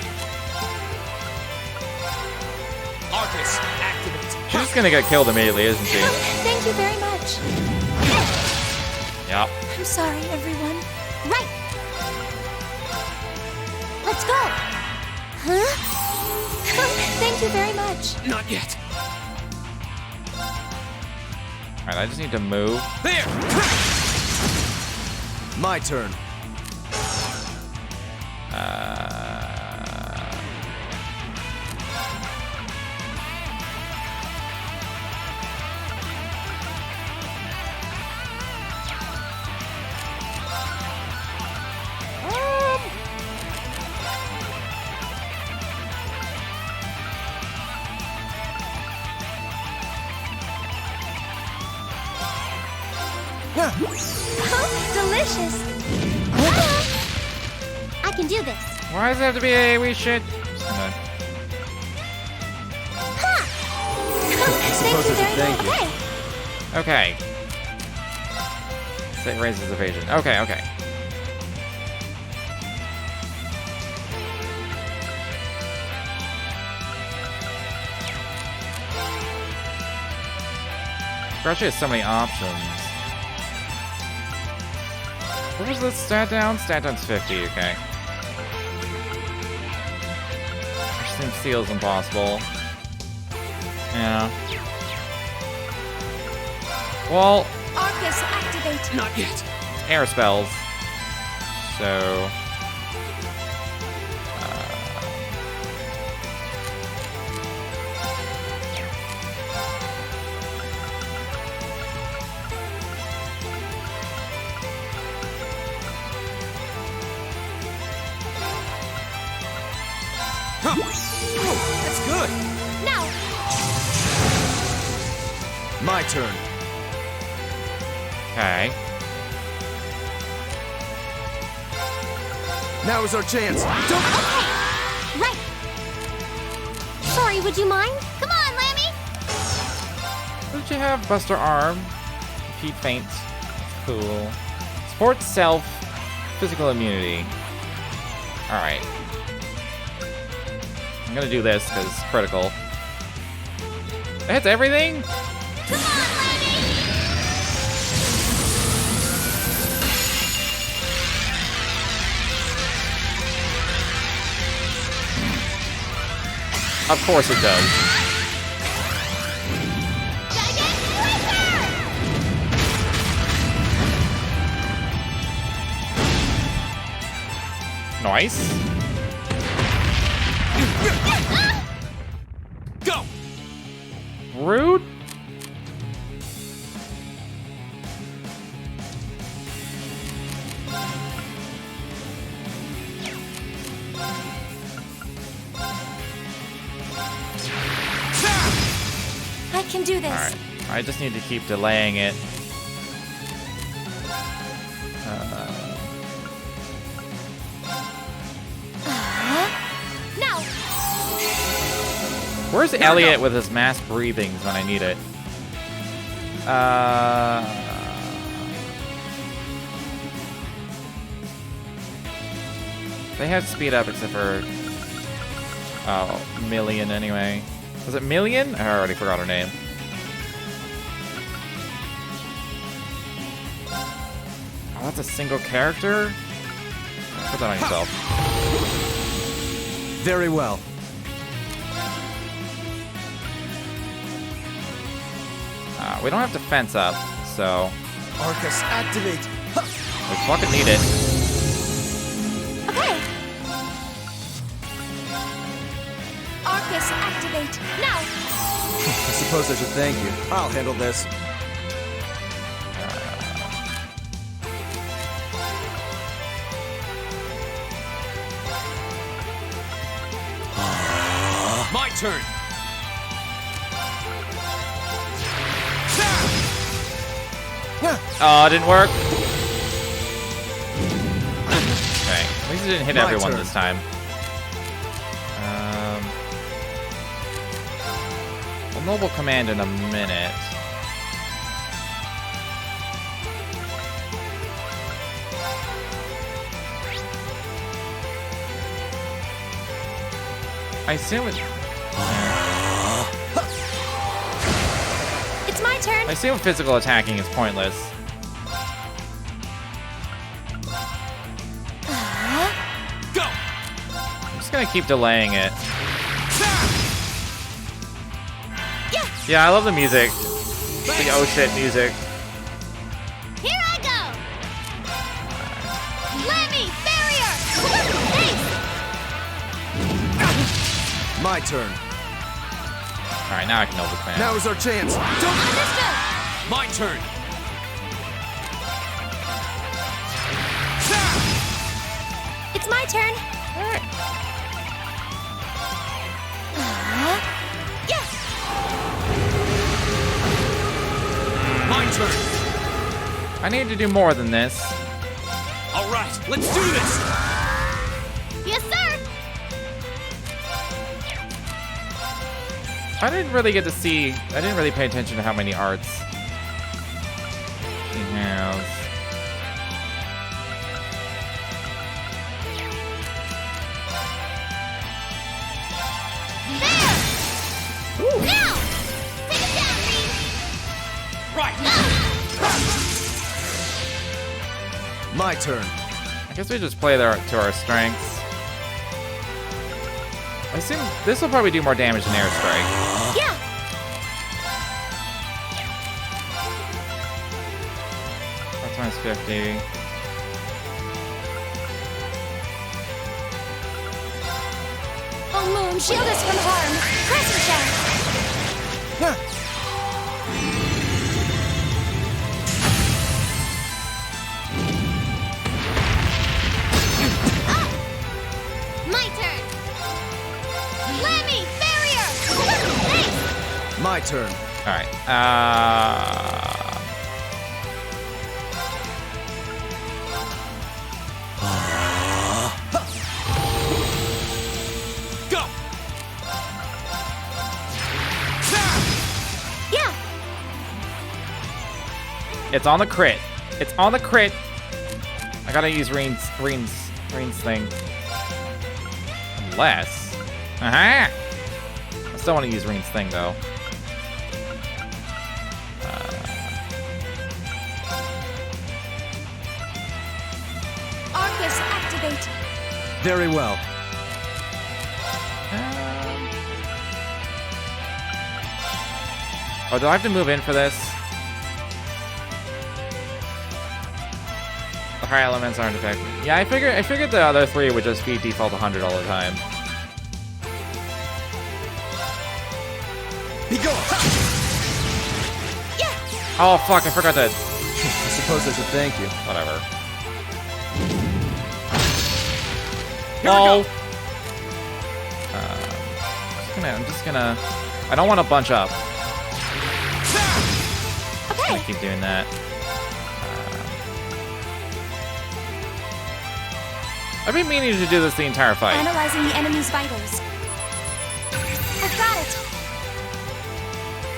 Arcus, activate. She's just gonna get killed immediately, isn't she? Thank you very much. Yep. I'm sorry, everyone. Right. Let's go. Huh? Thank you very much. Not yet. Alright, I just need to move. There. My turn. Oh, delicious. I can do this. Why does it have to be a we should? Thank you very much. Okay. Okay. It raises evasion. Okay, okay. Actually has so many options. What was the stat down? Stat down's 50, okay. Seems seal's impossible. Yeah. Well, Arcus, activate. Not yet. air spells. So. That's good. Now, My turn. Okay. Now is our chance. right. Sorry, would you mind? Come on, Lammy! What did you have? Buster Arm. Defeat Faint. Cool. Support Self. Physical Immunity. Alright. I'm gonna do this because it's critical. It hits everything? Come on, Lammy! Of course it does. Gotta get quicker! Nice. Go! Rude. I can do this. Alright. I just need to keep delaying it. Now. Where's Elliot with his mass breathings when I need it? They have speed up except for... Oh, Million anyway. Was it Million? I already forgot her name. Oh, that's a single character? Put that on yourself. Very well. We don't have to fence up, so Arcus, activate. we fucking need it. Okay. Arcus, activate. Now. I suppose I should thank you. I'll handle this. My turn. Oh, it didn't work. Okay, at least it didn't hit My everyone turn. this time. Well, Noble Command in a minute. I assume it. It's my turn. I assume physical attacking is pointless. Go! I'm just gonna keep delaying it. Yeah, I love the music. The oh shit music. Here I go! Lammy, barrier! Thanks! My turn. Alright, now I can Noble Command. Now is our chance. Understood! My turn. It's my turn. My turn. I need to do more than this. All right, let's do this! Yes, sir! I didn't really get to see. I didn't really pay attention to how many arts she has. There! Now! Take it down, Reed! Right! My turn. I guess we just play there to our strengths. I assume this will probably do more damage than airstrike. Yeah! That's minus 50. Oh, Moon, shield us from harm. Crescent Shell. My turn! Lemmy! Barrier! Thanks! My turn. All right. Go! Yeah. It's on the crit. It's on the crit. I gotta use Reen's thing. Unless. Aha! I still want to use Reen's thing though. Arcus, activate. Very well. Oh, do I have to move in for this? The higher elements aren't affected. Yeah, I figured the other three would just be default 100 all the time. Be gone. Oh fuck! I forgot that. I suppose I should thank you. Whatever. Here we No. go. I'm just gonna. I don't want to bunch up. Okay. I keep doing that. I've been meaning to do this the entire fight. Analyzing the enemy's vitals. I've got it.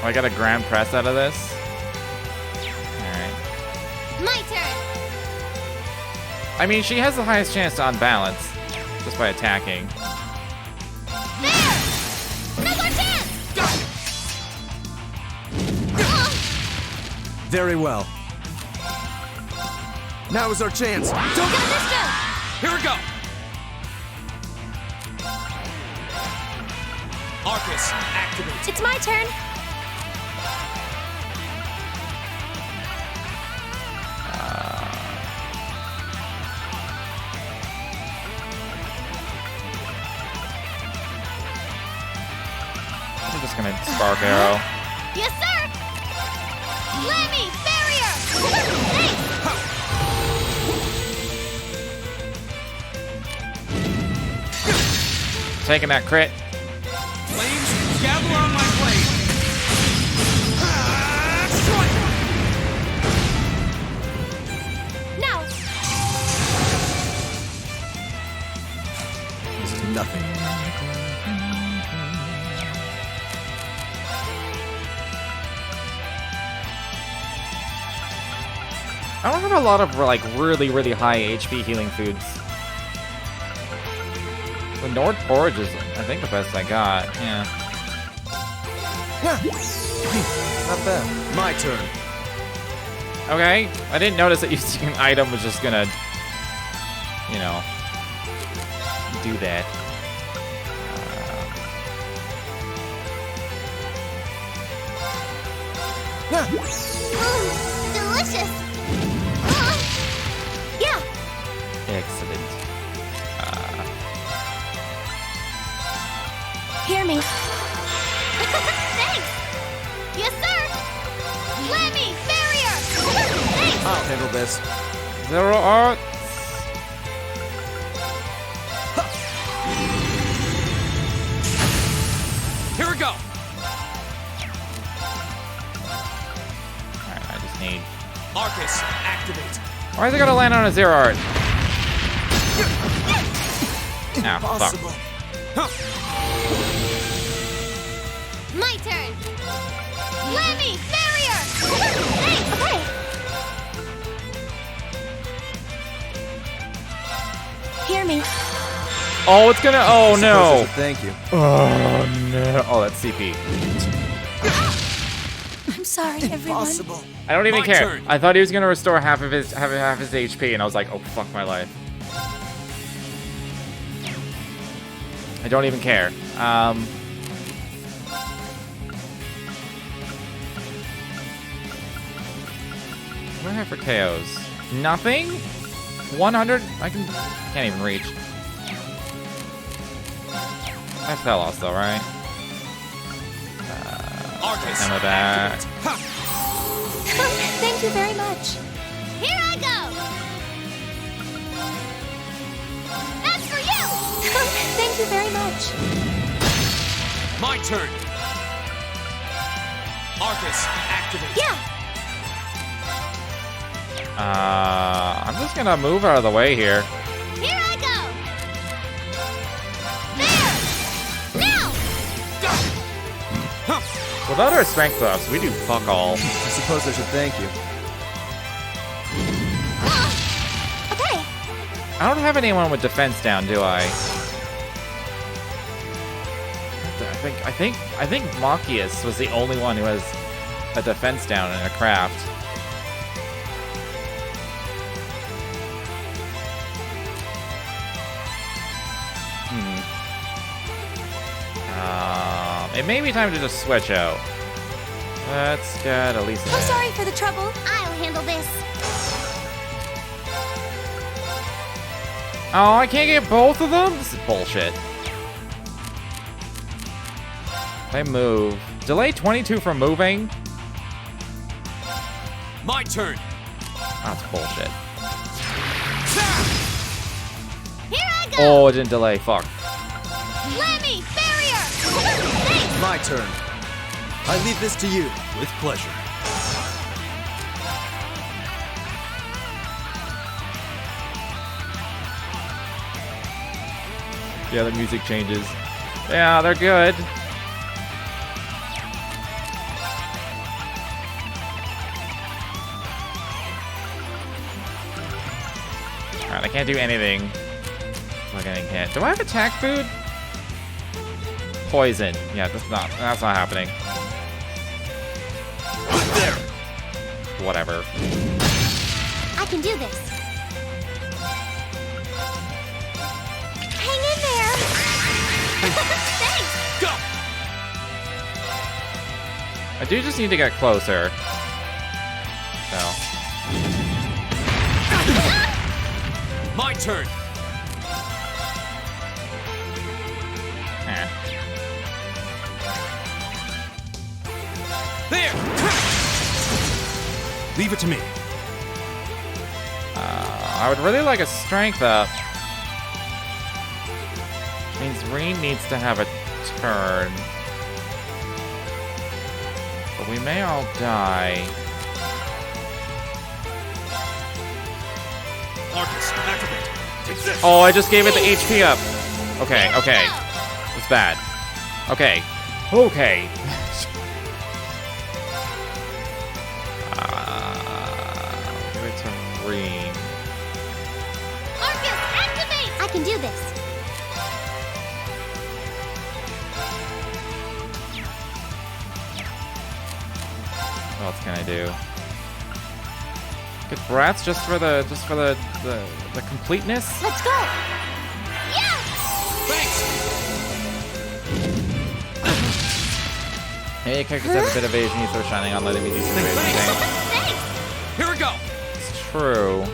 Oh, I got a grand press out of this. All right. My turn! I mean, she has the highest chance to unbalance just by attacking. There! Now's our chance! Very well. Now is our chance. Got this joke! Here we go! Arcus, activate. It's my turn. I'm just gonna spark arrow. Yes, sir! Lemmy! Barrier! Thanks! Taking that crit. Flames, gather on my blade. Now. This is nothing. I don't have a lot of like really, really high HP healing foods. The Nord Porridge is, I think, the best I got. Yeah. Not bad. My turn. Okay. I didn't notice that using an item was just gonna, you know, do that. Delicious! Yeah. Excellent. Hear me. Thanks! Yes, sir! Lemmy! Barrier! Thanks! I'll handle this. 0 arts. Here we go! Alright, I just need Arcus, activate. Why is it gonna land on a zero art? Ah, fuck. My turn. Lemmy, barrier. Thanks. Okay. Hear me. Oh, it's gonna. Oh no. Thank you. Oh no. Oh, that's CP. I'm sorry, everyone. I don't even My care. turn. I thought he was gonna restore half of his HP, and I was like, oh fuck my life. I don't even care. What do I have for KOs? Nothing? 100? Can't even reach. That's TLoH though, right? Arcus, Ammo back. Thank you very much. Here I go. That's for you. Thank you very much. My turn. Arcus, activate. Yeah. I'm just gonna move out of the way here. Here I go. There. Now. Without our strength buffs, we do fuck all. I suppose I should thank you. Okay. I don't have anyone with defense down, do I? I think Machias was the only one who has a defense down in a craft. It may be time to just switch out. Let's get at least. I'm sorry for the trouble. I'll handle this. Oh, I can't get both of them? This is bullshit. They move. Delay 22 from moving? My turn. That's bullshit. Here I go. Oh, it didn't delay. Fuck. Lemmy, barrier. Thanks. My turn. I leave this to you. With pleasure. Yeah, the music changes. Yeah, they're good. Alright, I can't do anything. I'm getting hit. Do I have attack food? Poison. Yeah, that's not happening. There. Whatever. I can do this. Hang in there. Thanks. Go. I do just need to get closer. So. My turn. Eh. There. Leave it to me. I would really like a strength up. Means Reen needs to have a turn. But we may all die. Arcus, activate. Take this. Oh, I just gave it the HP up. Okay, okay. It's bad. Okay. Okay. Give it to Reen. Arcus, activate. I can do this. What else can I do? Get brats just for the completeness. Let's go. Yes. Thanks. Hey, characters have a bit of evasion. You throw shining on letting me do some evasion things. Thanks. Here we go. It's true.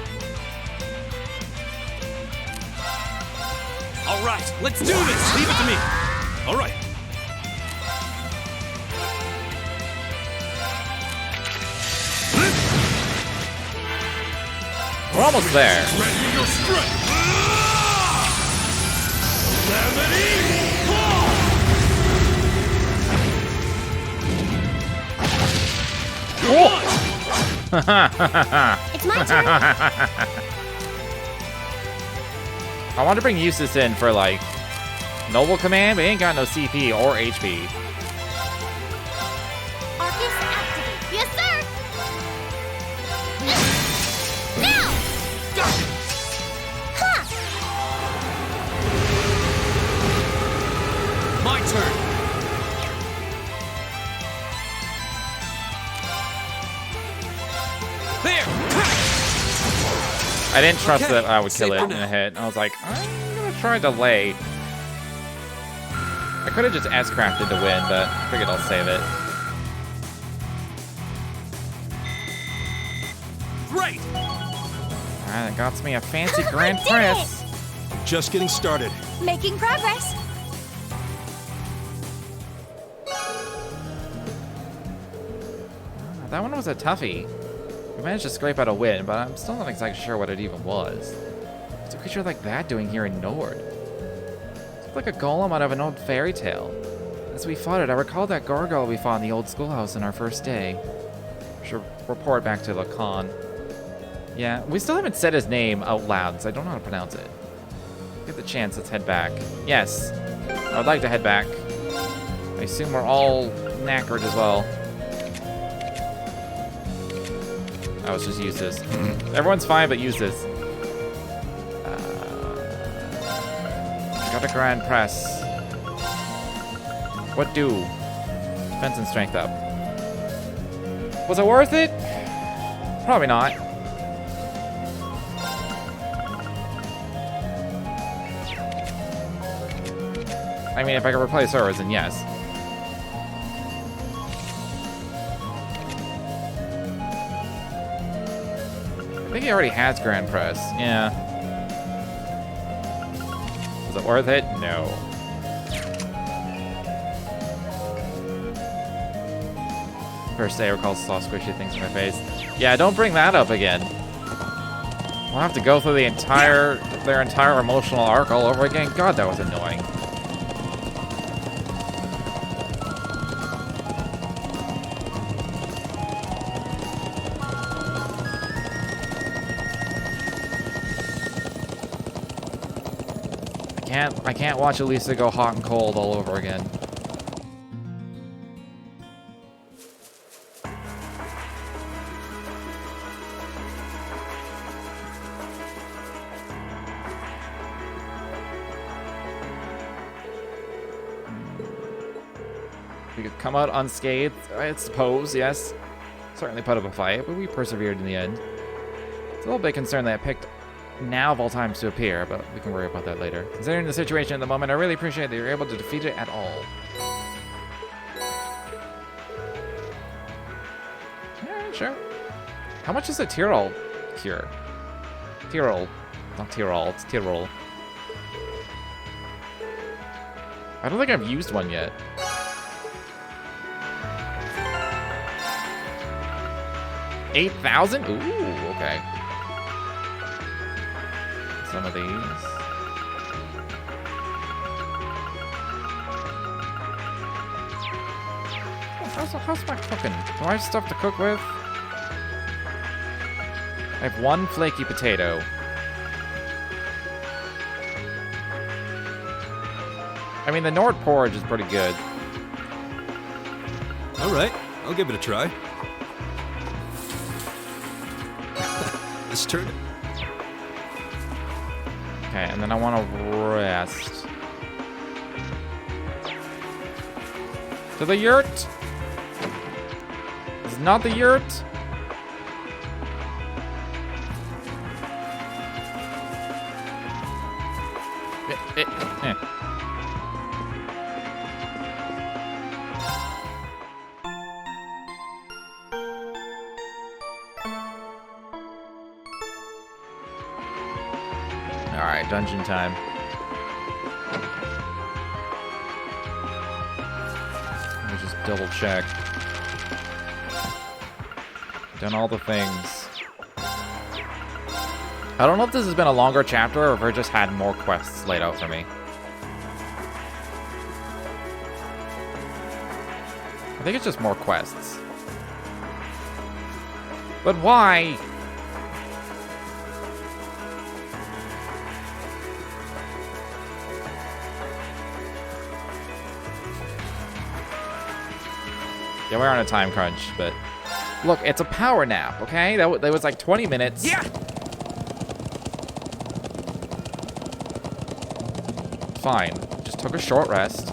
All right, let's do this. Leave it to me. All right. We're almost there. Ready your strength. Cool. It's my turn. I want to bring Eustace in for, like, Noble Command, but he ain't got no CP or HP. Arcus activate. Yes, sir. Now. Ha! My turn. There. I didn't trust Okay, that I would kill safe it for in now. a hit. I was like, I'm gonna try delay. I could have just S-crafted to win, but I figured I'll save it. Great. Alright, that got me a fancy Grand Press. Just getting started. Making progress. That one was a toughie. We managed to scrape out a win, but I'm still not exactly sure what it even was. What's a creature like that doing here in Nord? It's like a golem out of an old fairy tale. As we fought it, I recalled that gargoyle we fought in the old schoolhouse on our first day. Should report back to Lacan. Yeah, we still haven't said his name out loud, so I don't know how to pronounce it. Get the chance, let's head back. Yes, I would like to head back. I assume we're all knackered as well. I was just use this. Everyone's fine, but use this. Got a Grand Press. What do? Defense and strength up. Was it worth it? Probably not. I mean, if I could replace hers, then yes. I think he already has Grand Press. Yeah. Was it worth it? No. First day recalls saw squishy things in my face. Yeah, don't bring that up again. We'll have to go through their entire emotional arc all over again. God, that was annoying. I can't watch Elisa go hot and cold all over again. We could come out unscathed, I suppose, yes. Certainly put up a fight, but we persevered in the end. It's a little bit concerned that I picked now of all times to appear, but we can worry about that later. Considering the situation at the moment, I really appreciate that you're able to defeat it at all. Yeah, sure. How much is a Tyrol cure? Tyrol. Not Tyrol, it's Tyrol. I don't think I've used one yet. $8,000? Ooh, okay. Some of these. How's my cooking? Do I have stuff to cook with? I have one flaky potato. I mean, the Nord porridge is pretty good. All right, I'll give it a try. This turn. Okay, and then I want to rest. To the yurt! This is not the yurt! Eh. Alright, dungeon time. Let me just double check. Done all the things. I don't know if this has been a longer chapter or if I just had more quests laid out for me. I think it's just more quests. But why? Yeah, we're on a time crunch, but look, it's a power nap, okay? That was like 20 minutes. Yeah. Fine. Just took a short rest.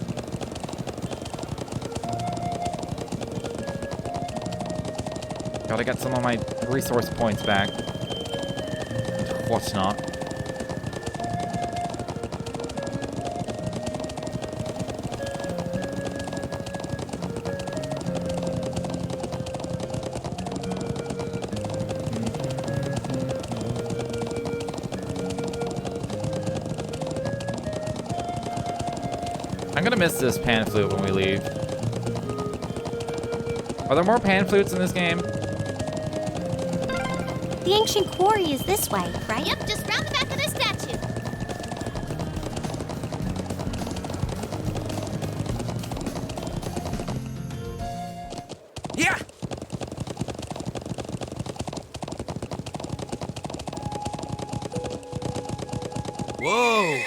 Gotta get some of my resource points back. What's not? I'm gonna miss this pan flute when we leave. Are there more pan flutes in this game? The ancient quarry is this way, right? Yep, just round the back of this statue. Yeah. Whoa!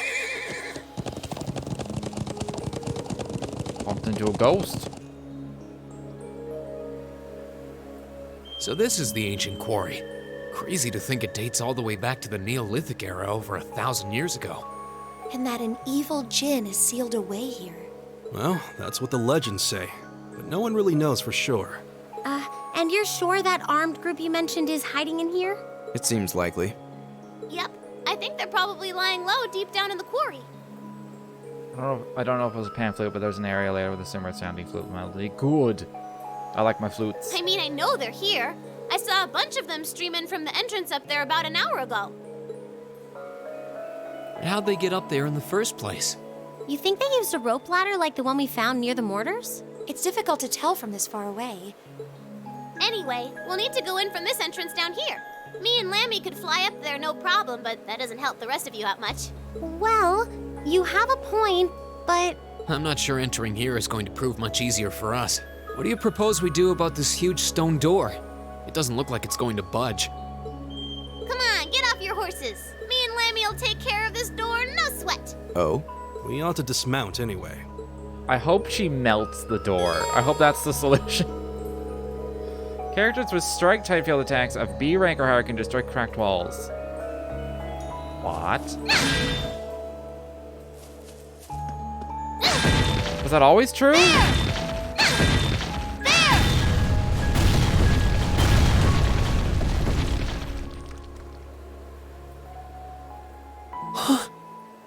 Bumped into a ghost. So this is the ancient quarry. Crazy to think it dates all the way back to the Neolithic era over 1,000 years ago. And that an evil djinn is sealed away here. Well, that's what the legends say, but no one really knows for sure. And you're sure that armed group you mentioned is hiding in here? It seems likely. Yep, I think they're probably lying low deep down in the quarry. I don't know if it was a pan flute, but there's an area later with a similar sounding flute melody. Good. I like my flutes. I mean, I know they're here. I saw a bunch of them stream in from the entrance up there about an hour ago. How'd they get up there in the first place? You think they used a rope ladder like the one we found near the mortars? It's difficult to tell from this far away. Anyway, we'll need to go in from this entrance down here. Me and Lammy could fly up there no problem, but that doesn't help the rest of you out much. Well, you have a point, but I'm not sure entering here is going to prove much easier for us. What do you propose we do about this huge stone door? It doesn't look like it's going to budge. Come on, get off your horses. Me and Lammy will take care of this door, no sweat. Oh? We ought to dismount anyway. I hope she melts the door. I hope that's the solution. Characters with strike-type field attacks of B rank or higher can destroy cracked walls. What? Was that always true?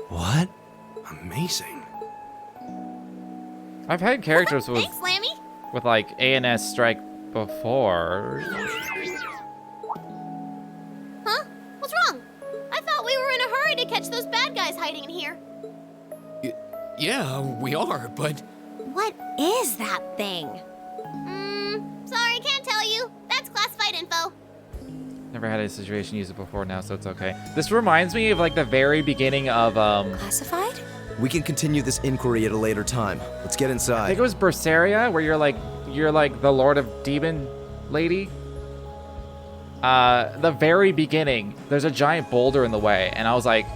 What? Amazing. I've had characters with Thanks, Lammy. like ANS strike before. Huh? What's wrong? I thought we were in a hurry to catch those bad guys hiding in here. Yeah, we are, but what is that thing? Sorry, can't tell you. That's classified info. Never had a situation use it before now, so it's okay. This reminds me of like the very beginning of Classified? We can continue this inquiry at a later time. Let's get I inside. think it was Berseria, where you're like the Lord of Demon Lady. The very beginning, there's a giant boulder in the way, and I was like,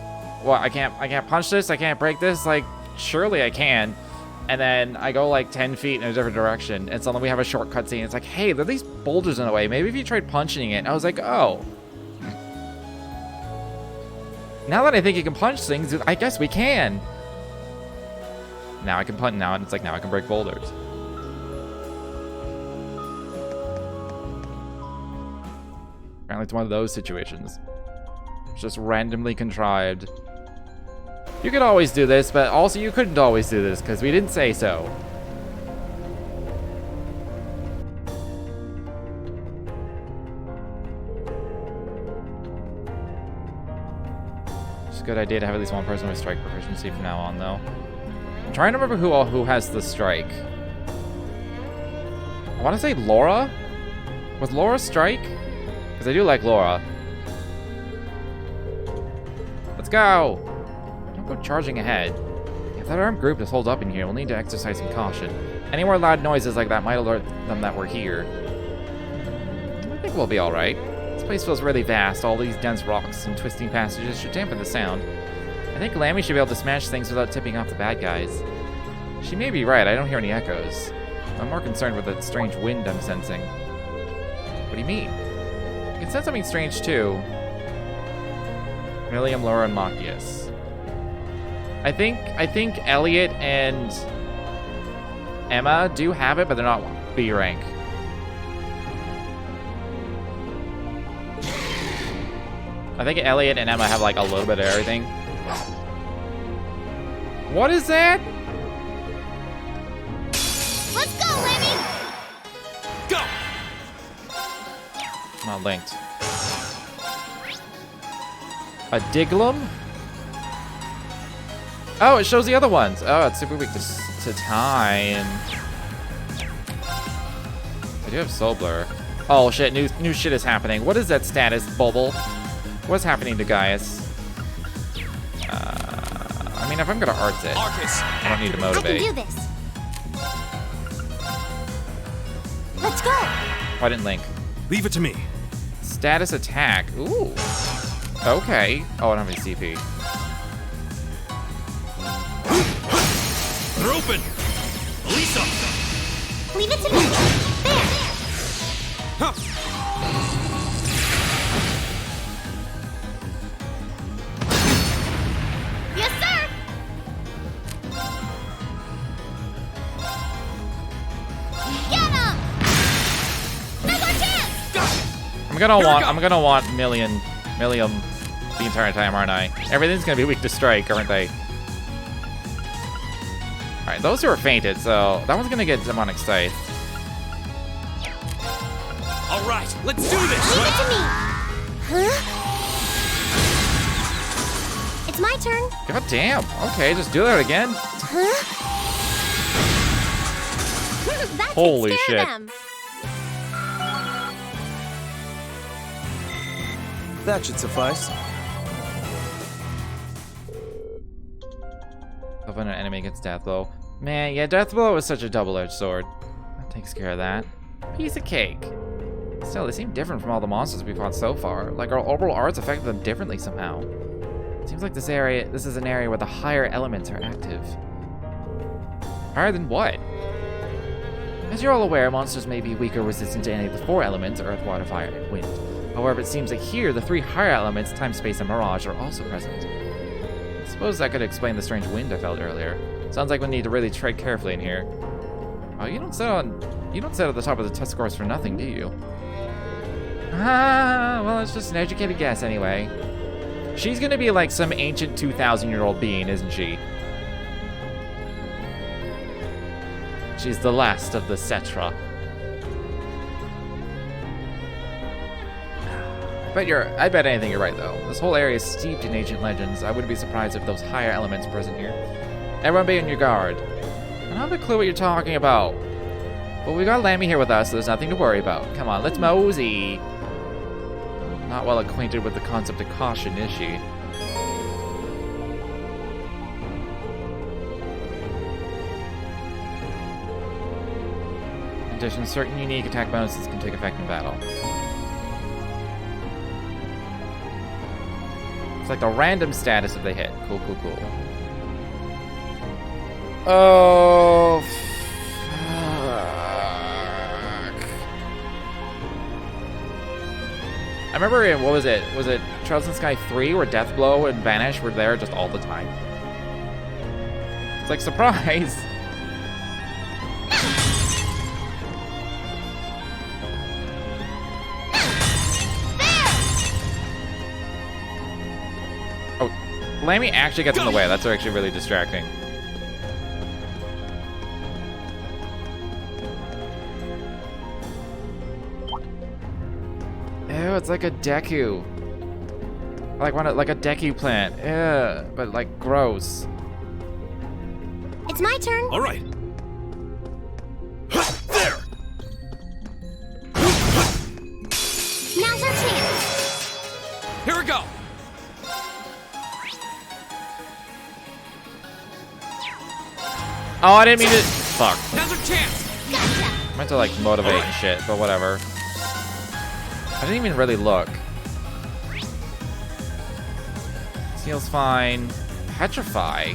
"What? I can't punch this. I can't break this. Like, surely I can." And then I go like 10 feet in a different direction, and suddenly we have a short cutscene. It's like, "Hey, there are these boulders in the way. Maybe if you tried punching it." And I was like, "Oh." Now that I think you can punch things, I guess we can. Now I can punch now, and it's like now I can break boulders. Apparently it's one of those situations. It's just randomly contrived. You could always do this, but also you couldn't always do this, because we didn't say so. It's a good idea to have at least one person with strike proficiency from now on, though. I'm trying to remember who has the strike. I want to say Laura? Was Laura strike? Because I do like Laura. Let's go! Don't go charging ahead. If that armed group is holed up in here, we'll need to exercise some caution. Any more loud noises like that might alert them that we're here. think we'll be alright. This place feels really vast. All these dense rocks and twisting passages should dampen the sound. I think Lammy should be able to smash things without tipping off the bad guys. She may be right. I don't hear any echoes. I'm more concerned with the strange wind I'm sensing. What do you mean? You can sense something strange, too. Millium, Laura, and Machias. I think Elliot and Emma do have it, but they're not B rank. I think Elliot and Emma have like a little bit of everything. What is that? Let's go, Lemmy! Go! Not linked. A Diglum? Oh, it shows the other ones. Oh, it's super weak to time. I do have Soul Blur. Oh shit, new shit is happening. What is that status bubble? What's happening to Gaius? I mean, if I'm gonna arts it, I don't need to motivate. I can do this. Let's go. Why didn't Link? Leave it to me. Status attack. Ooh. Okay. Oh, I don't have any CP. They're open. Lisa. Leave it to me. There. Huh. Yes, sir! Get him! Now's our chance! I'm gonna want Millium the entire time, aren't I? Everything's gonna be weak to strike, aren't they? Alright, those two are fainted, so that one's gonna get demonic scythe. All right, let's do this. Leave it to me. Huh? It's my turn. God damn. Okay, just do that again. Huh? That Holy takes care shit. of them. That should suffice. When an enemy gets death blow. Man, yeah, death blow is such a double-edged sword. That takes care of that. Piece of cake. Still, they seem different from all the monsters we've fought so far. Like our overall arts affected them differently somehow. It seems like this is an area where the higher elements are active. Higher than what? As you're all aware, monsters may be weak or resistant to any of the 4 elements, earth, water, fire, and wind. However, it seems like here, the 3 higher elements, time, space, and mirage, are also present. I suppose that could explain the strange wind I felt earlier. Sounds like we need to really tread carefully in here. Oh, you don't sit at the top of the test course for nothing, do you? Ah, well, it's just an educated guess anyway. She's gonna be like some ancient 2,000-year-old being, isn't she? She's the last of the Cetra. I bet anything you're right, though. This whole area is steeped in ancient legends. I wouldn't be surprised if those higher elements present here. Everyone be on your guard. I don't have a clue what you're talking about. But we got Lammy here with us, so there's nothing to worry about. Come on, let's mosey. Not well acquainted with the concept of caution, is she? In addition, certain unique attack bonuses can take effect in battle. It's like the random status if they hit. Cool, cool, cool. Oh, fuck. I remember in, what was it? Was it Trials in Sky 3 where Deathblow and Vanish were there just all the time? It's like, surprise! Oh, Lammy actually gets in the way. That's actually really distracting. Ew, it's like a Deku. Like a Deku plant. Ew, but like gross. It's my turn. All right. There. Now's our chance. Here we go. Oh, I didn't mean to. Fuck. Now's our chance. Gotcha! I meant to like motivate and shit, but whatever. didn't even really look. Seal's fine. Petrify.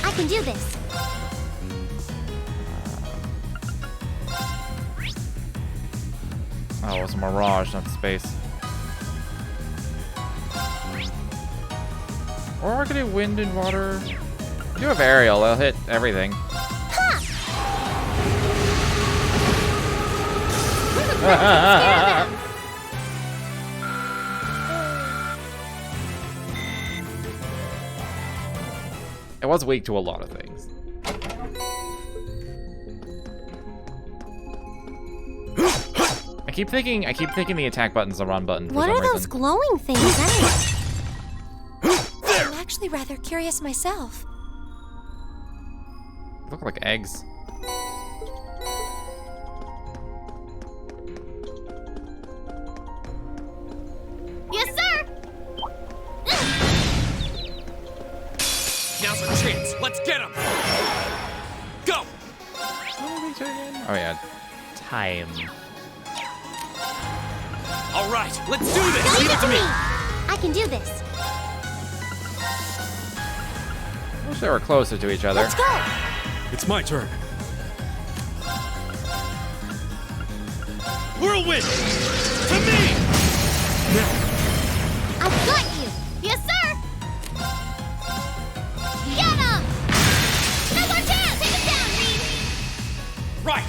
I can do this. Oh, it was a mirage, not space. Or I could do wind and water. I do have aerial, I'll hit everything. It was weak to a lot of things. I keep thinking the attack button's the run button for What some are reason. those glowing things anyway? I'm actually rather curious myself. Look like eggs. Yes, sir! Now's our chance. Let's get him. Go. Oh yeah, time. All right, let's do this. Leave Leave it to me. I can do this. I wish they were closer to each other. Let's go. It's my turn. Whirlwind. To me. I've got you! Yes, sir! Get him! Now's our chance! Take him down, Reed! Right.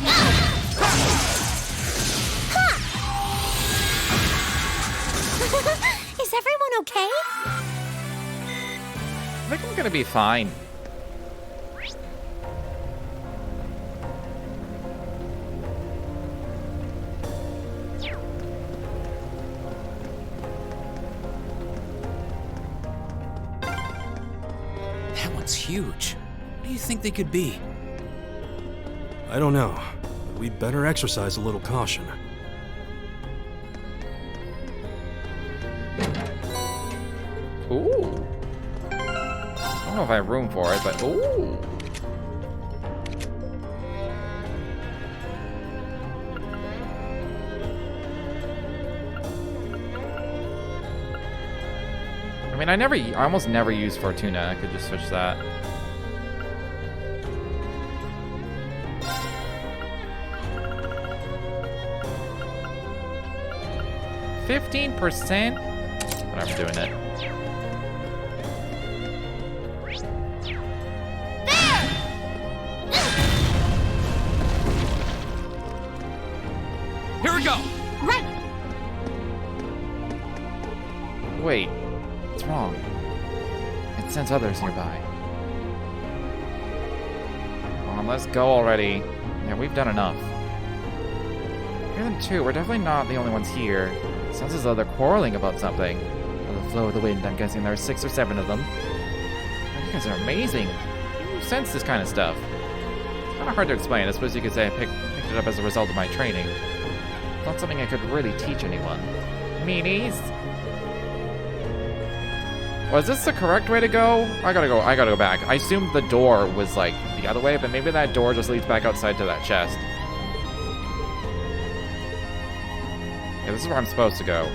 Is everyone okay? I think I'm gonna be fine. That one's huge. What do you think they could be? I don't know. But we'd better exercise a little caution. Ooh. I don't know if I have room for it, but ooh. I mean, I almost never use Fortuna. I could just switch that. %. But I'm doing it. Here we go. Right. Wait, what's wrong? It sends others nearby. Come on, let's go already. Yeah, we've done enough. Hear them too. We're definitely not the only ones here. It sounds as though they're quarreling about something. By the flow of the wind, I'm guessing there are 6 or 7 of them. Oh, you guys are amazing. You sense this kind of stuff. It's kind of hard to explain. I suppose you could say I picked it up as a result of my training. It's not something I could really teach anyone. Meanies? Was this the correct way to go? I gotta go back. I assumed the door was like the other way, but maybe that door just leads back outside to that chest. Yeah, this is where I'm supposed to go.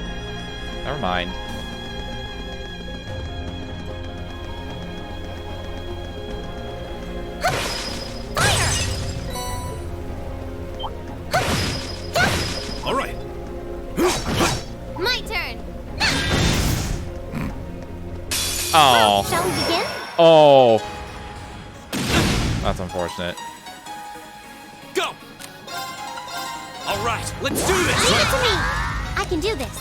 Never mind. All right. My turn! Oh. Shall we begin? Oh. That's unfortunate. Go. All right, let's do this. Leave it to me. I can do this.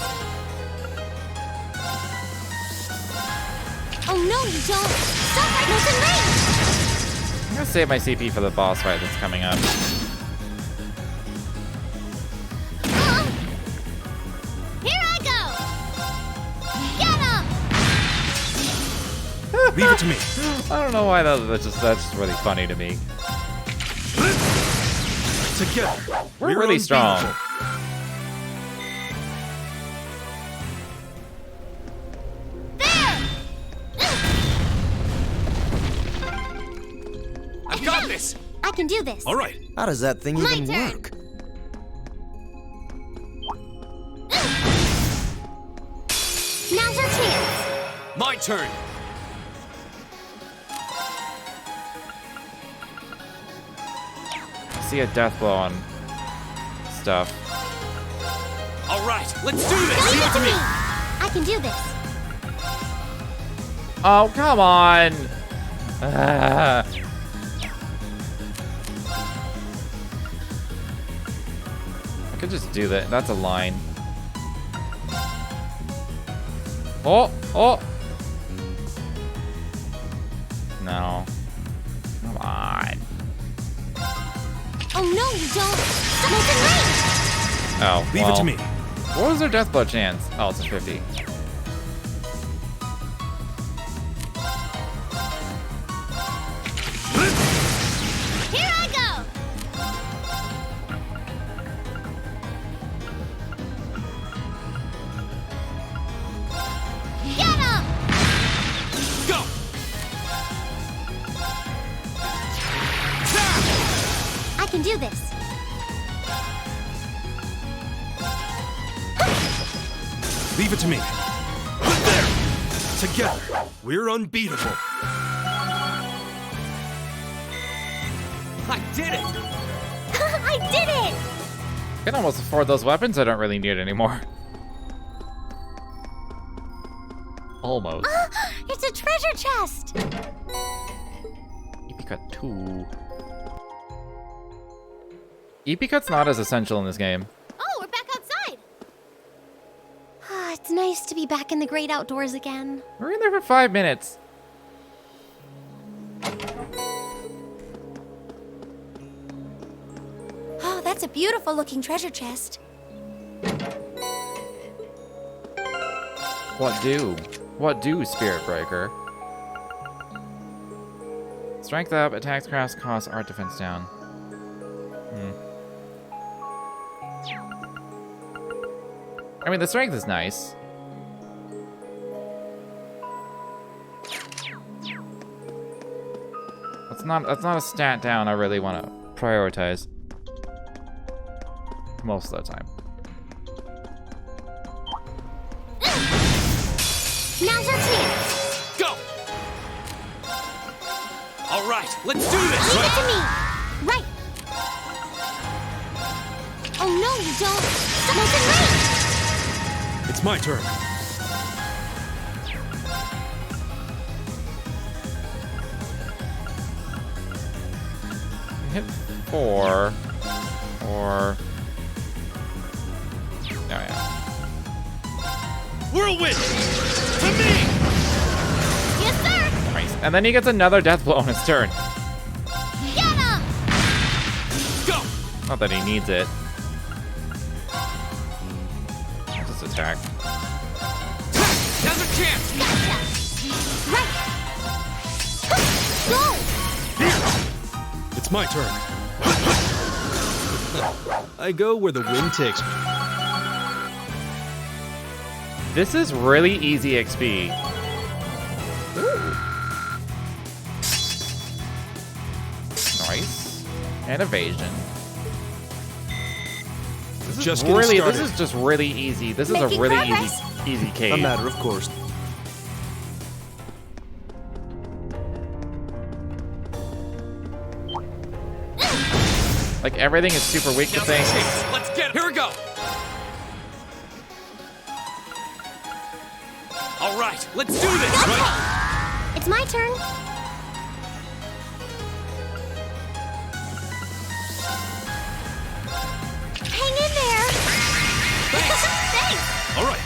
Oh no, you don't. Stop right now, range. I'm gonna save my CP for the boss fight that's coming up. Here I go! Get him! Leave it to me. I don't know why that's just really funny to me. Together. We're really strong. unbeatable. got this. I can do this. All right. How does that thing My even turn. work? Now's our chance. My turn. I see a death blow on stuff. All right, let's do this. Leave it to me. I can do this. Oh, come on! I could just do that. That's a line. Oh! Oh! No. Come on. Oh no, you don't. Stop it, right. Oh, Leave well. it to me. What was their death blow chance? Oh, it's a 50. Here I go. Get him. Go. I can do this. Leave it to me. There. Together, we're unbeatable. I did it. I did it. I can almost afford those weapons. I don't really need anymore. Almost. It's a treasure chest. EP cut 2. EP cut's not as essential in this game. Oh, we're back outside. It's nice to be back in the great outdoors again. We're in there for 5 minutes. Oh, that's a beautiful looking treasure chest. What do? What do, Spirit Breaker? Strength up, attacks, crafts, costs, art defense down. I mean, the strength is nice. That's not a stat down I really want to prioritize. Most of the time. Now's our chance. Go. All right, let's do this. Leave it to me. Right. Oh no, you don't. Stop it, right. It's my turn. Hit 4. Or... Oh, yeah. Whirlwind! To me! Yes, sir. Nice. And then he gets another death blow on his turn. Get him. Go. Not that he needs it. Just attack. Now's a chance. Gotcha. Right. Go. It's my turn. I go where the wind takes me. This is really easy XP. Nice. And evasion. This is Just getting really, started. this is just really easy. This is a Making really progress. easy A cave. matter of course. Like everything is super weak to Now's a things. chance. Let's get it. Here we go. All right, let's do this. Right. It's my turn. Hang in there. Thanks. All right.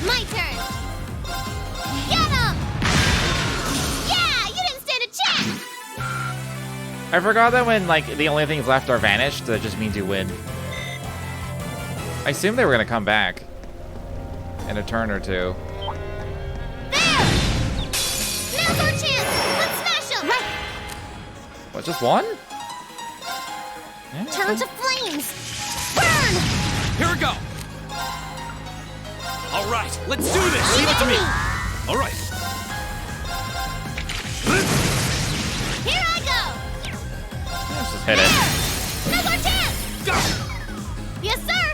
My turn. Get him. Yeah, you didn't stand a chance. I forgot that when like the only things left are vanished, that just means you win. I assumed they were gonna come back in a turn or two. There. Now's our chance. Let's smash him. Right. What, just one? Yeah. Turn to flames. Burn. Here we go. All right, let's do this. Leave it to me. All right. just hit it. Now's our chance! Yes, sir!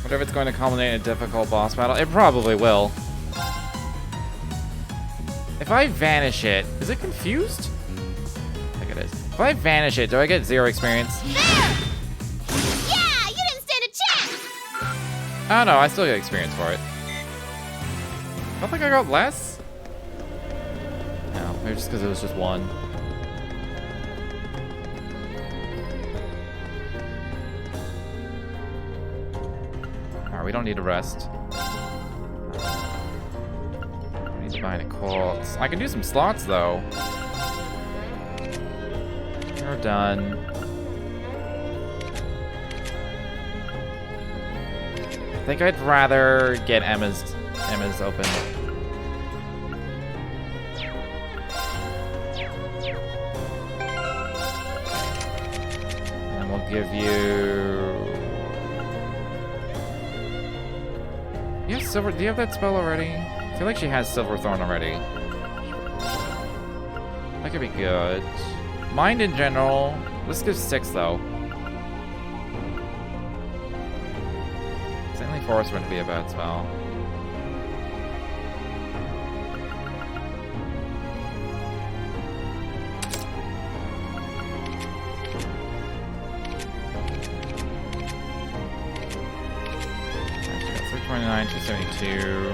Wonder if it's going to culminate in a difficult boss battle. It probably will. If I vanish it, is it confused? I think it is. If I vanish it, do I get 0 experience? There! Yeah, you didn't stand a chance! Oh no, I still get experience for it. I don't think I got less. No, maybe just because it was just 1. Alright, we don't need to rest. We need to buy a quartz. I can do some slots though. We're done. I think I'd rather get Emma's open. And we'll give you... You have silver... Do you have that spell already? I feel like she has Silverthorn already. That could be good. Mind in general. Let's give 6 though. Saintly Forest wouldn't be a bad spell. Actually, 329, 272.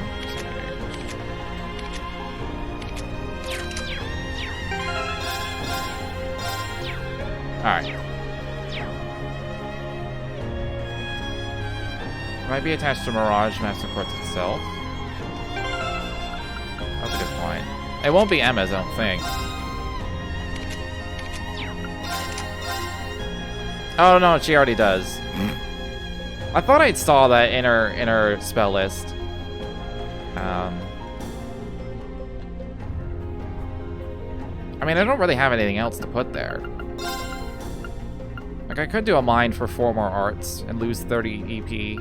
Alright. Might be attached to Mirage Master Quartz itself. That's a good point. It won't be Emma's, I don't think. Oh no, she already does. I thought I saw that in her spell list. I mean, I don't really have anything else to put there. Like, I could do a mine for 4 more arts and lose 30 EP.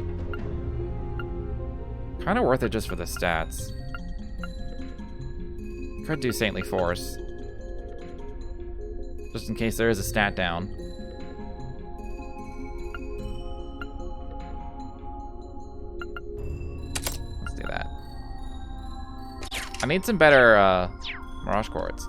Kind of worth it just for the stats. Could do Saintly Force. Just in case there is a stat down. Let's do that. I need some better Mirage Quartz.